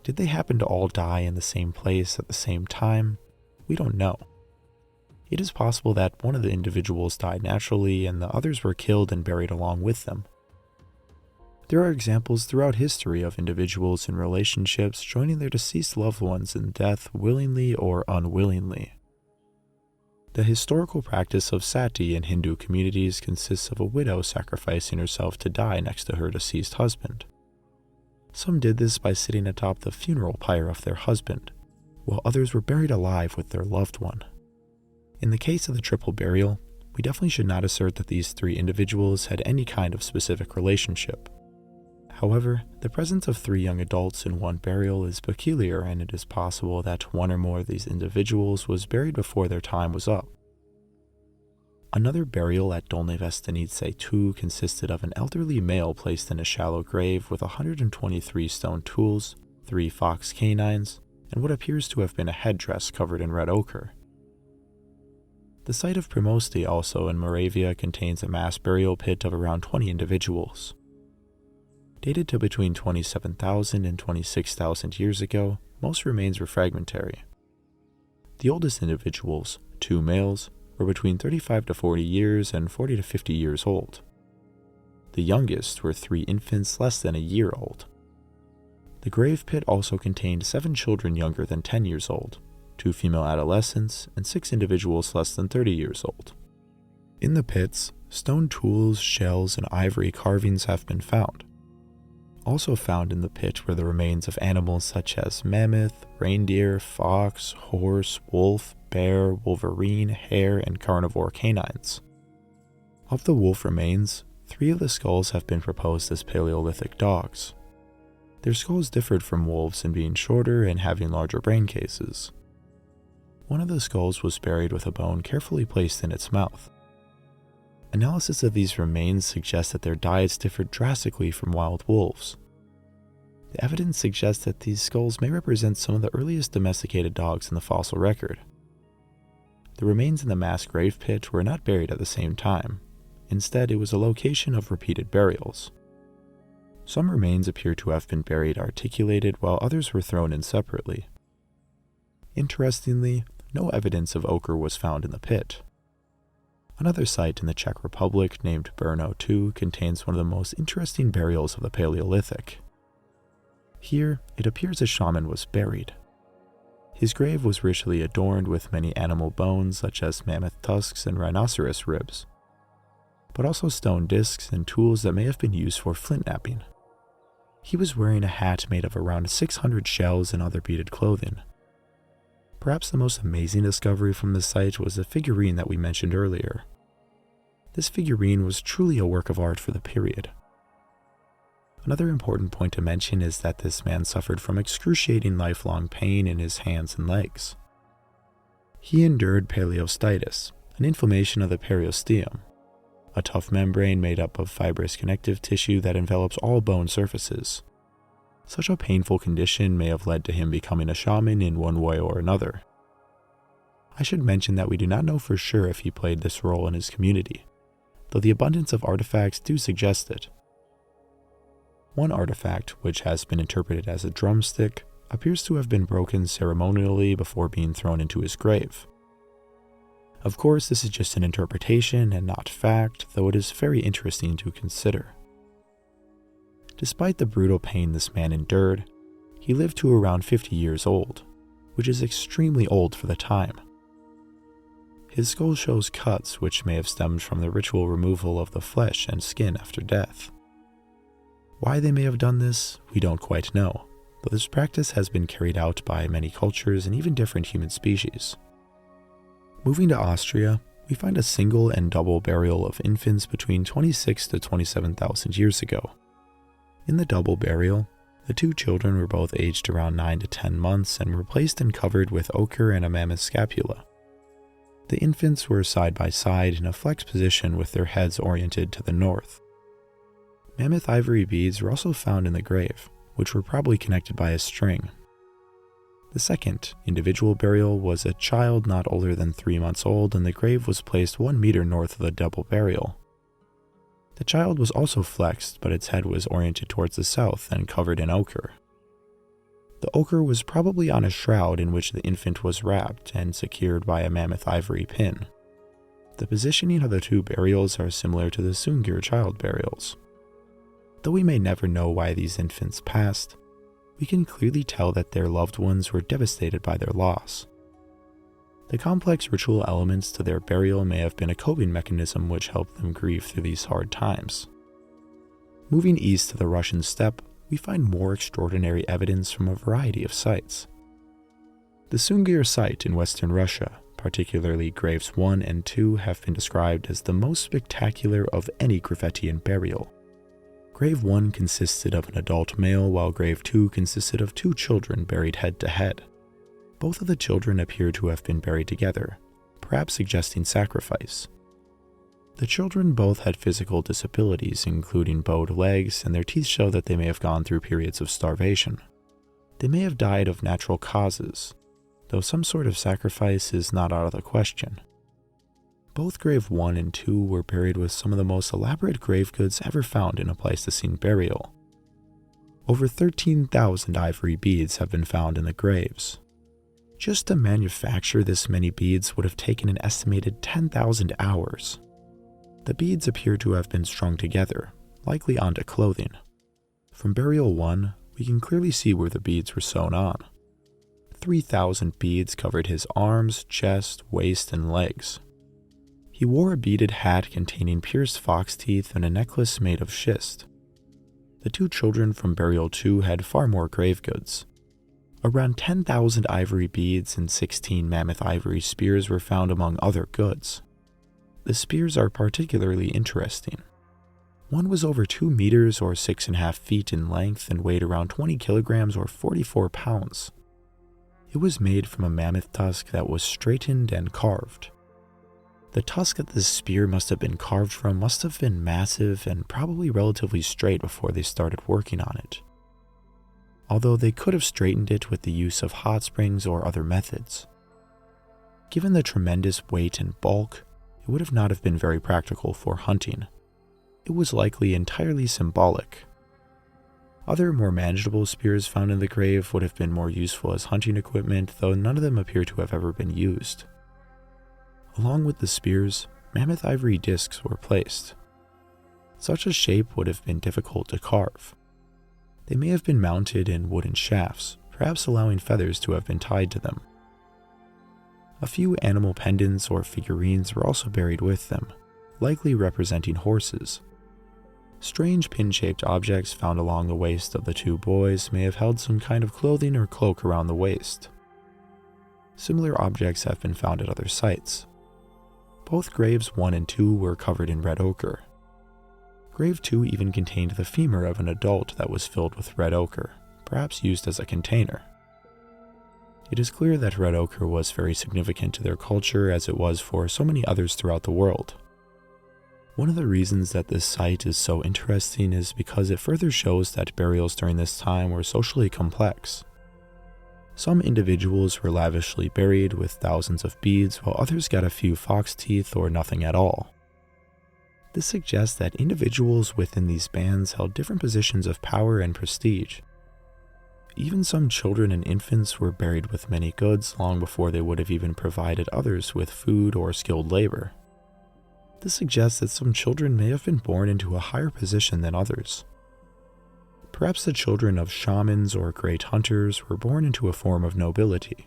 Did they happen to all die in the same place at the same time? We don't know. It is possible that one of the individuals died naturally and the others were killed and buried along with them. There are examples throughout history of individuals in relationships joining their deceased loved ones in death willingly or unwillingly. The historical practice of sati in Hindu communities consists of a widow sacrificing herself to die next to her deceased husband. Some did this by sitting atop the funeral pyre of their husband, while others were buried alive with their loved one. In the case of the triple burial, we definitely should not assert that these three individuals had any kind of specific relationship. However, the presence of three young adults in one burial is peculiar, and it is possible that one or more of these individuals was buried before their time was up. Another burial at Domestication 2 consisted of an elderly male placed in a shallow grave with 123 stone tools, 3 fox canines, and what appears to have been a headdress covered in red ochre. The site of Premosti, also in Moravia, contains a mass burial pit of around 20 individuals. Dated to between 27,000 and 26,000 years ago, most remains were fragmentary. The oldest individuals, 2 males, were between 35 to 40 years and 40 to 50 years old. The youngest were 3 infants less than a year old. The grave pit also contained 7 children younger than 10 years old, 2 female adolescents, and 6 individuals less than 30 years old. In the pits, stone tools, shells, and ivory carvings have been found. Also found in the pit were the remains of animals such as mammoth, reindeer, fox, horse, wolf, bear, wolverine, hare, and carnivore canines. Of the wolf remains, 3 of the skulls have been proposed as Paleolithic dogs. Their skulls differed from wolves in being shorter and having larger brain cases. One of the skulls was buried with a bone carefully placed in its mouth. Analysis of these remains suggests that their diets differed drastically from wild wolves. The evidence suggests that these skulls may represent some of the earliest domesticated dogs in the fossil record. The remains in the mass grave pit were not buried at the same time. Instead, it was a location of repeated burials. Some remains appear to have been buried articulated, while others were thrown in separately. Interestingly, no evidence of ochre was found in the pit. Another site in the Czech Republic, named Brno II, contains one of the most interesting burials of the Paleolithic. Here, it appears a shaman was buried. His grave was richly adorned with many animal bones such as mammoth tusks and rhinoceros ribs, but also stone discs and tools that may have been used for flint knapping. He was wearing a hat made of around 600 shells and other beaded clothing. Perhaps the most amazing discovery from this site was the figurine that we mentioned earlier. This figurine was truly a work of art for the period. Another important point to mention is that this man suffered from excruciating lifelong pain in his hands and legs. He endured paleostitis, an inflammation of the periosteum, a tough membrane made up of fibrous connective tissue that envelops all bone surfaces. Such a painful condition may have led to him becoming a shaman in one way or another. I should mention that we do not know for sure if he played this role in his community, though the abundance of artifacts do suggest it. One artifact, which has been interpreted as a drumstick, appears to have been broken ceremonially before being thrown into his grave. Of course, this is just an interpretation and not fact, though it is very interesting to consider. Despite the brutal pain this man endured, he lived to around 50 years old, which is extremely old for the time. His skull shows cuts which may have stemmed from the ritual removal of the flesh and skin after death. Why they may have done this, we don't quite know, though this practice has been carried out by many cultures and even different human species. Moving to Austria, we find a single and double burial of infants between 26 to 27,000 years ago. In the double burial, the 2 children were both aged around 9 to 10 months and were placed and covered with ochre and a mammoth scapula. The infants were side by side in a flexed position with their heads oriented to the north. Mammoth ivory beads were also found in the grave, which were probably connected by a string. The second individual burial was a child not older than 3 months old, and the grave was placed 1 meter north of the double burial. The child was also flexed, but its head was oriented towards the south and covered in ochre. The ochre was probably on a shroud in which the infant was wrapped and secured by a mammoth ivory pin. The positioning of the two burials are similar to the Sunghir child burials. Though we may never know why these infants passed, we can clearly tell that their loved ones were devastated by their loss. The complex ritual elements to their burial may have been a coping mechanism which helped them grieve through these hard times. Moving east to the Russian steppe, we find more extraordinary evidence from a variety of sites. The Sunghir site in western Russia, particularly graves 1 and 2, have been described as the most spectacular of any Gravettian burial. Grave 1 consisted of an adult male, while grave 2 consisted of 2 children buried head to head. Both of the children appear to have been buried together, perhaps suggesting sacrifice. The children both had physical disabilities, including bowed legs, and their teeth show that they may have gone through periods of starvation. They may have died of natural causes, though some sort of sacrifice is not out of the question. Both grave 1 and 2 were buried with some of the most elaborate grave goods ever found in a Pleistocene burial. Over 13,000 ivory beads have been found in the graves. Just to manufacture this many beads would have taken an estimated 10,000 hours. The beads appear to have been strung together, likely onto clothing. From burial 1, we can clearly see where the beads were sewn on. 3,000 beads covered his arms, chest, waist, and legs. He wore a beaded hat containing pierced fox teeth and a necklace made of schist. The 2 children from burial 2 had far more grave goods. Around 10,000 ivory beads and 16 mammoth ivory spears were found among other goods. The spears are particularly interesting. One was over 2 meters or 6.5 feet in length and weighed around 20 kilograms or 44 pounds. It was made from a mammoth tusk that was straightened and carved. The tusk that the spear must have been carved from must have been massive and probably relatively straight before they started working on it, although they could have straightened it with the use of hot springs or other methods. Given the tremendous weight and bulk, it would have not have been very practical for hunting. It was likely entirely symbolic. Other more manageable spears found in the grave would have been more useful as hunting equipment, though none of them appear to have ever been used. Along with the spears, mammoth ivory discs were placed. Such a shape would have been difficult to carve. They may have been mounted in wooden shafts, perhaps allowing feathers to have been tied to them. A few animal pendants or figurines were also buried with them, likely representing horses. Strange pin-shaped objects found along the waist of the 2 boys may have held some kind of clothing or cloak around the waist. Similar objects have been found at other sites. Both graves 1 and 2 were covered in red ochre. Grave 2 even contained the femur of an adult that was filled with red ochre, perhaps used as a container. It is clear that red ochre was very significant to their culture, as it was for so many others throughout the world. One of the reasons that this site is so interesting is because it further shows that burials during this time were socially complex. Some individuals were lavishly buried with thousands of beads, while others got a few fox teeth or nothing at all. This suggests that individuals within these bands held different positions of power and prestige. Even some children and infants were buried with many goods long before they would have even provided others with food or skilled labor. This suggests that some children may have been born into a higher position than others. Perhaps the children of shamans or great hunters were born into a form of nobility.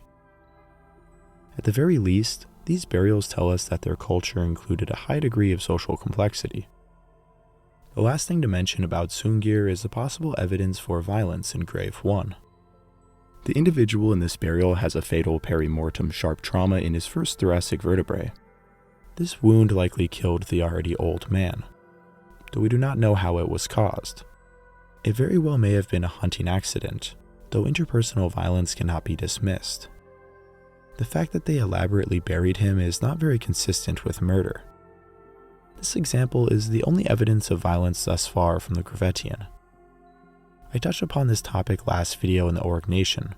At the very least, these burials tell us that their culture included a high degree of social complexity. The last thing to mention about Sunghir is the possible evidence for violence in grave 1. The individual in this burial has a fatal perimortem sharp trauma in his first thoracic vertebrae. This wound likely killed the already old man, though we do not know how it was caused. It very well may have been a hunting accident, though interpersonal violence cannot be dismissed. The fact that they elaborately buried him is not very consistent with murder. This example is the only evidence of violence thus far from the Gravettian. I touched upon this topic last video in the Auric Nation,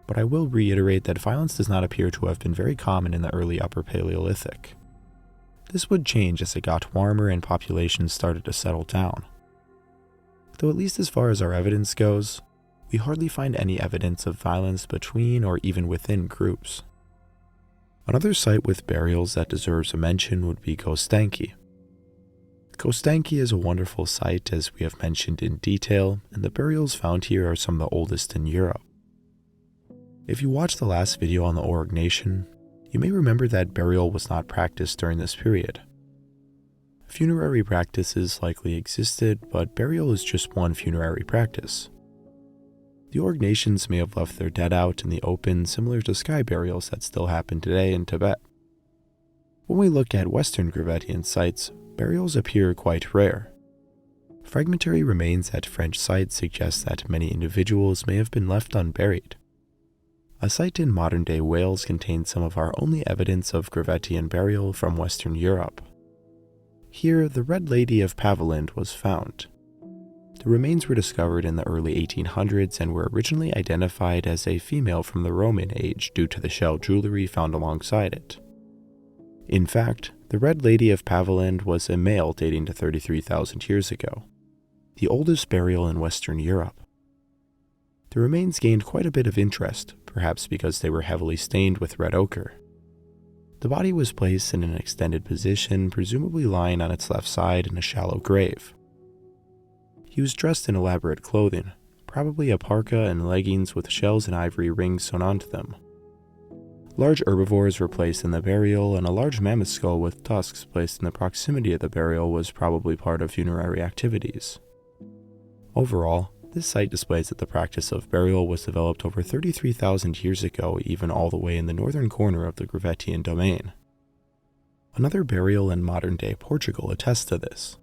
but I will reiterate that violence does not appear to have been very common in the early Upper Paleolithic. This would change as it got warmer and populations started to settle down. Though at least as far as our evidence goes, we hardly find any evidence of violence between or even within groups. Another site with burials that deserves a mention would be Kostanki. Kostanki is a wonderful site, as we have mentioned in detail, and the burials found here are some of the oldest in Europe. If you watched the last video on the Auric nation, you may remember that burial was not practiced during this period. Funerary practices likely existed, but burial is just one funerary practice. The Auric nations may have left their dead out in the open, similar to sky burials that still happen today in Tibet. When we look at Western Gravettian sites, burials appear quite rare. Fragmentary remains at French sites suggest that many individuals may have been left unburied. A site in modern-day Wales contains some of our only evidence of Gravettian burial from Western Europe. Here, the Red Lady of Pavlovian was found. The remains were discovered in the early 1800s and were originally identified as a female from the Roman age due to the shell jewelry found alongside it. In fact, the Red Lady of Pavlovian was a male dating to 33,000 years ago, the oldest burial in Western Europe. The remains gained quite a bit of interest, perhaps because they were heavily stained with red ochre. The body was placed in an extended position, presumably lying on its left side in a shallow grave. He was dressed in elaborate clothing, probably a parka and leggings with shells and ivory rings sewn onto them. Large herbivores were placed in the burial, and a large mammoth skull with tusks placed in the proximity of the burial was probably part of funerary activities. Overall, this site displays that the practice of burial was developed over 33,000 years ago, even all the way in the northern corner of the Gravettian domain. Another burial in modern-day Portugal attests to this.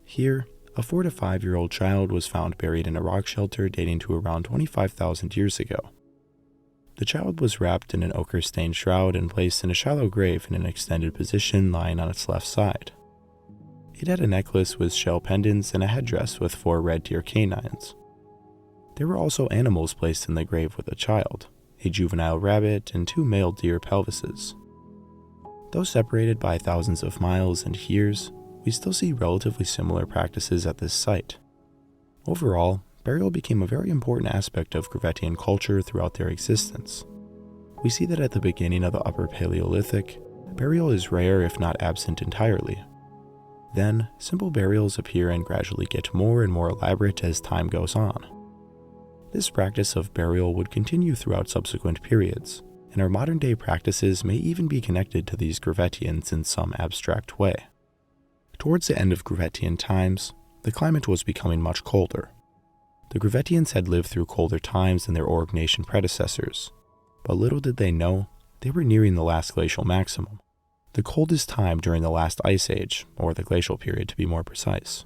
Here, a 4 to 5-year-old child was found buried in a rock shelter dating to around 25,000 years ago. The child was wrapped in an ochre-stained shroud and placed in a shallow grave in an extended position lying on its left side. It had a necklace with shell pendants and a headdress with 4 red deer canines. There were also animals placed in the grave with the child, a juvenile rabbit and 2 male deer pelvises. Though separated by thousands of miles and years, we still see relatively similar practices at this site. Overall, burial became a very important aspect of Gravettian culture throughout their existence. We see that at the beginning of the Upper Paleolithic, burial is rare if not absent entirely. Then, simple burials appear and gradually get more and more elaborate as time goes on. This practice of burial would continue throughout subsequent periods, and our modern-day practices may even be connected to these Gravettians in some abstract way. Towards the end of Gravettian times, the climate was becoming much colder. The Gravettians had lived through colder times than their Auric nation predecessors, but little did they know, they were nearing the last glacial maximum, the coldest time during the last ice age, or the glacial period to be more precise.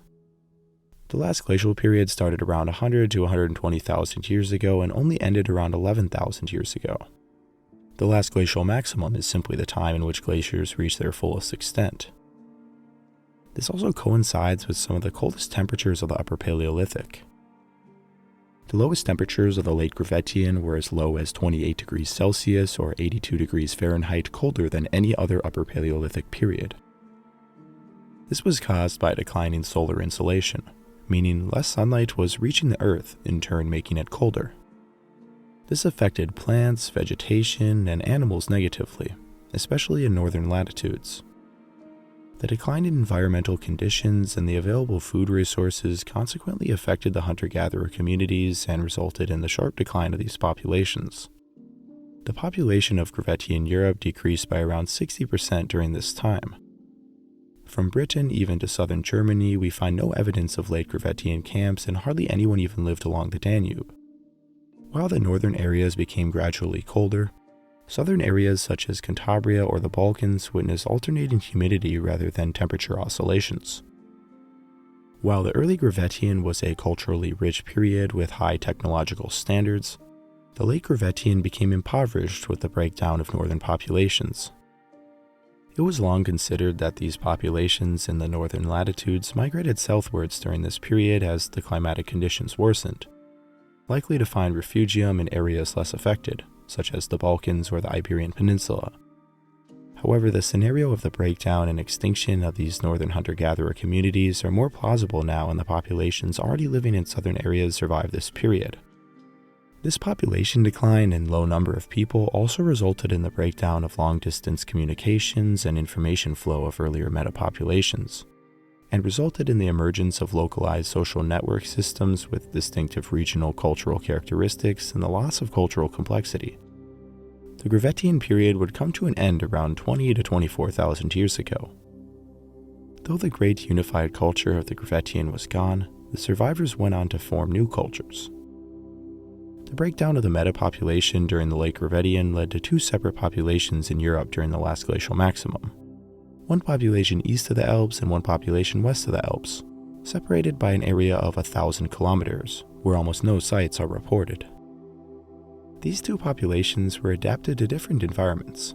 The last glacial period started around 100 to 120,000 years ago and only ended around 11,000 years ago. The last glacial maximum is simply the time in which glaciers reach their fullest extent. This also coincides with some of the coldest temperatures of the Upper Paleolithic. The lowest temperatures of the late Gravettian were as low as 28 degrees Celsius or 82 degrees Fahrenheit colder than any other Upper Paleolithic period. This was caused by a decline in solar insolation, meaning less sunlight was reaching the Earth, in turn making it colder. This affected plants, vegetation, and animals negatively, especially in northern latitudes. The decline in environmental conditions and the available food resources consequently affected the hunter-gatherer communities and resulted in the sharp decline of these populations. The population of Gravettian Europe decreased by around 60% during this time. From Britain even to southern Germany, we find no evidence of late Gravettian camps, and hardly anyone even lived along the Danube. While the northern areas became gradually colder, southern areas such as Cantabria or the Balkans witnessed alternating humidity rather than temperature oscillations. While the early Gravettian was a culturally rich period with high technological standards, the late Gravettian became impoverished with the breakdown of northern populations. It was long considered that these populations in the northern latitudes migrated southwards during this period as the climatic conditions worsened, likely to find refugium in areas less affected, such as the Balkans or the Iberian Peninsula. However, the scenario of the breakdown and extinction of these northern hunter-gatherer communities are more plausible now, and the populations already living in southern areas survived this period. This population decline and low number of people also resulted in the breakdown of long-distance communications and information flow of earlier metapopulations, and resulted in the emergence of localized social network systems with distinctive regional cultural characteristics and the loss of cultural complexity. The Gravettian period would come to an end around 20 to 24,000 years ago. Though the great unified culture of the Gravettian was gone, the survivors went on to form new cultures. The breakdown of the metapopulation during the late Gravettian led to two separate populations in Europe during the last glacial maximum. One population east of the Alps and one population west of the Alps, separated by an area of 1,000 kilometers, where almost no sites are reported. These two populations were adapted to different environments.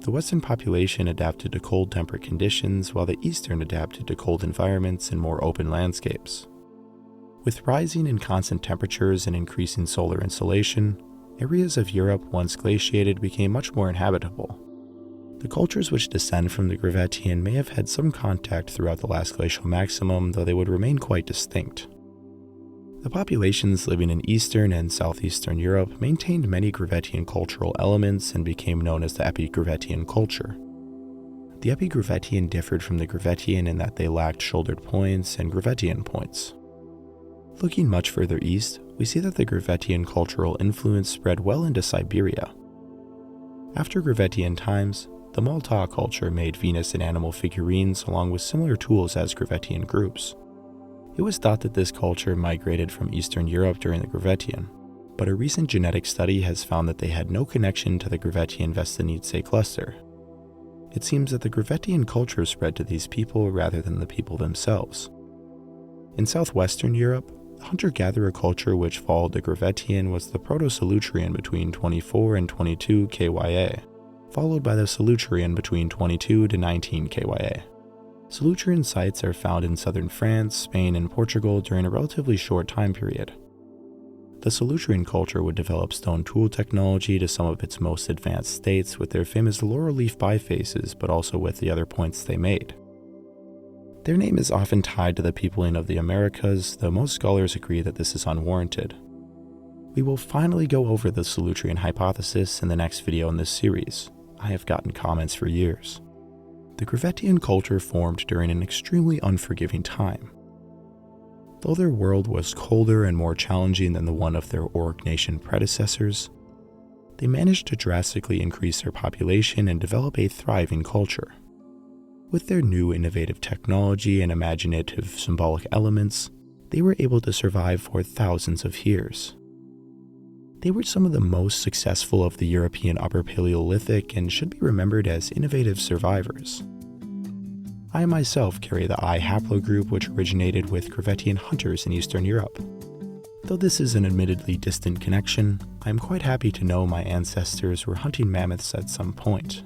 The western population adapted to cold temperate conditions, while the eastern adapted to cold environments and more open landscapes. With rising and constant temperatures and increasing solar insolation, areas of Europe once glaciated became much more inhabitable. The cultures which descend from the Gravettian may have had some contact throughout the last glacial maximum, though they would remain quite distinct. The populations living in Eastern and Southeastern Europe maintained many Gravettian cultural elements and became known as the Epigravettian culture. The Epigravettian differed from the Gravettian in that they lacked shouldered points and Gravettian points. Looking much further east, we see that the Gravettian cultural influence spread well into Siberia. After Gravettian times, the Malta culture made Venus and animal figurines along with similar tools as Gravettian groups. It was thought that this culture migrated from Eastern Europe during the Gravettian, but a recent genetic study has found that they had no connection to the Gravettian Vestinice cluster. It seems that the Gravettian culture spread to these people rather than the people themselves. In southwestern Europe, the hunter-gatherer culture which followed the Gravettian was the Proto-Solutrean between 24 and 22 KYA, followed by the Solutrean between 22 to 19 KYA. Solutrean sites are found in southern France, Spain, and Portugal during a relatively short time period. The Solutrean culture would develop stone tool technology to some of its most advanced states with their famous laurel leaf bifaces, but also with the other points they made. Their name is often tied to the peopling of the Americas, though most scholars agree that this is unwarranted. We will finally go over the Solutrean hypothesis in the next video in this series. I have gotten comments for years. The Gravettian culture formed during an extremely unforgiving time. Though their world was colder and more challenging than the one of their Auric nation predecessors, they managed to drastically increase their population and develop a thriving culture. With their new innovative technology and imaginative symbolic elements, they were able to survive for thousands of years. They were some of the most successful of the European Upper Paleolithic and should be remembered as innovative survivors. I myself carry the I haplogroup which originated with Gravettian hunters in Eastern Europe. Though this is an admittedly distant connection, I am quite happy to know my ancestors were hunting mammoths at some point.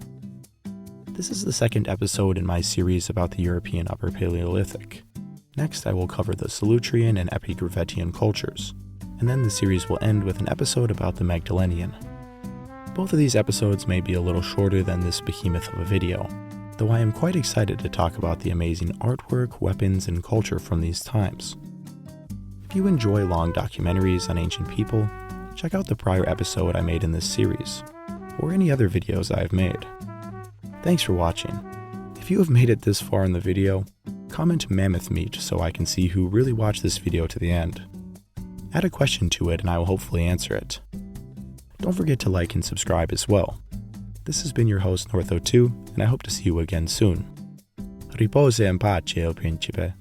This is the second episode in my series about the European Upper Paleolithic. Next, I will cover the Solutrean and Epigravettian cultures, and then the series will end with an episode about the Magdalenian. Both of these episodes may be a little shorter than this behemoth of a video, though I am quite excited to talk about the amazing artwork, weapons, and culture from these times. If you enjoy long documentaries on ancient people, check out the prior episode I made in this series, or any other videos I have made. Thanks for watching. If you have made it this far in the video, comment Mammoth meat so I can see who really watched this video to the end. Add a question to it and I will hopefully answer it. Don't forget to like and subscribe as well. This has been your host Northo2, and I hope to see you again soon. Riposa in pace, o principe.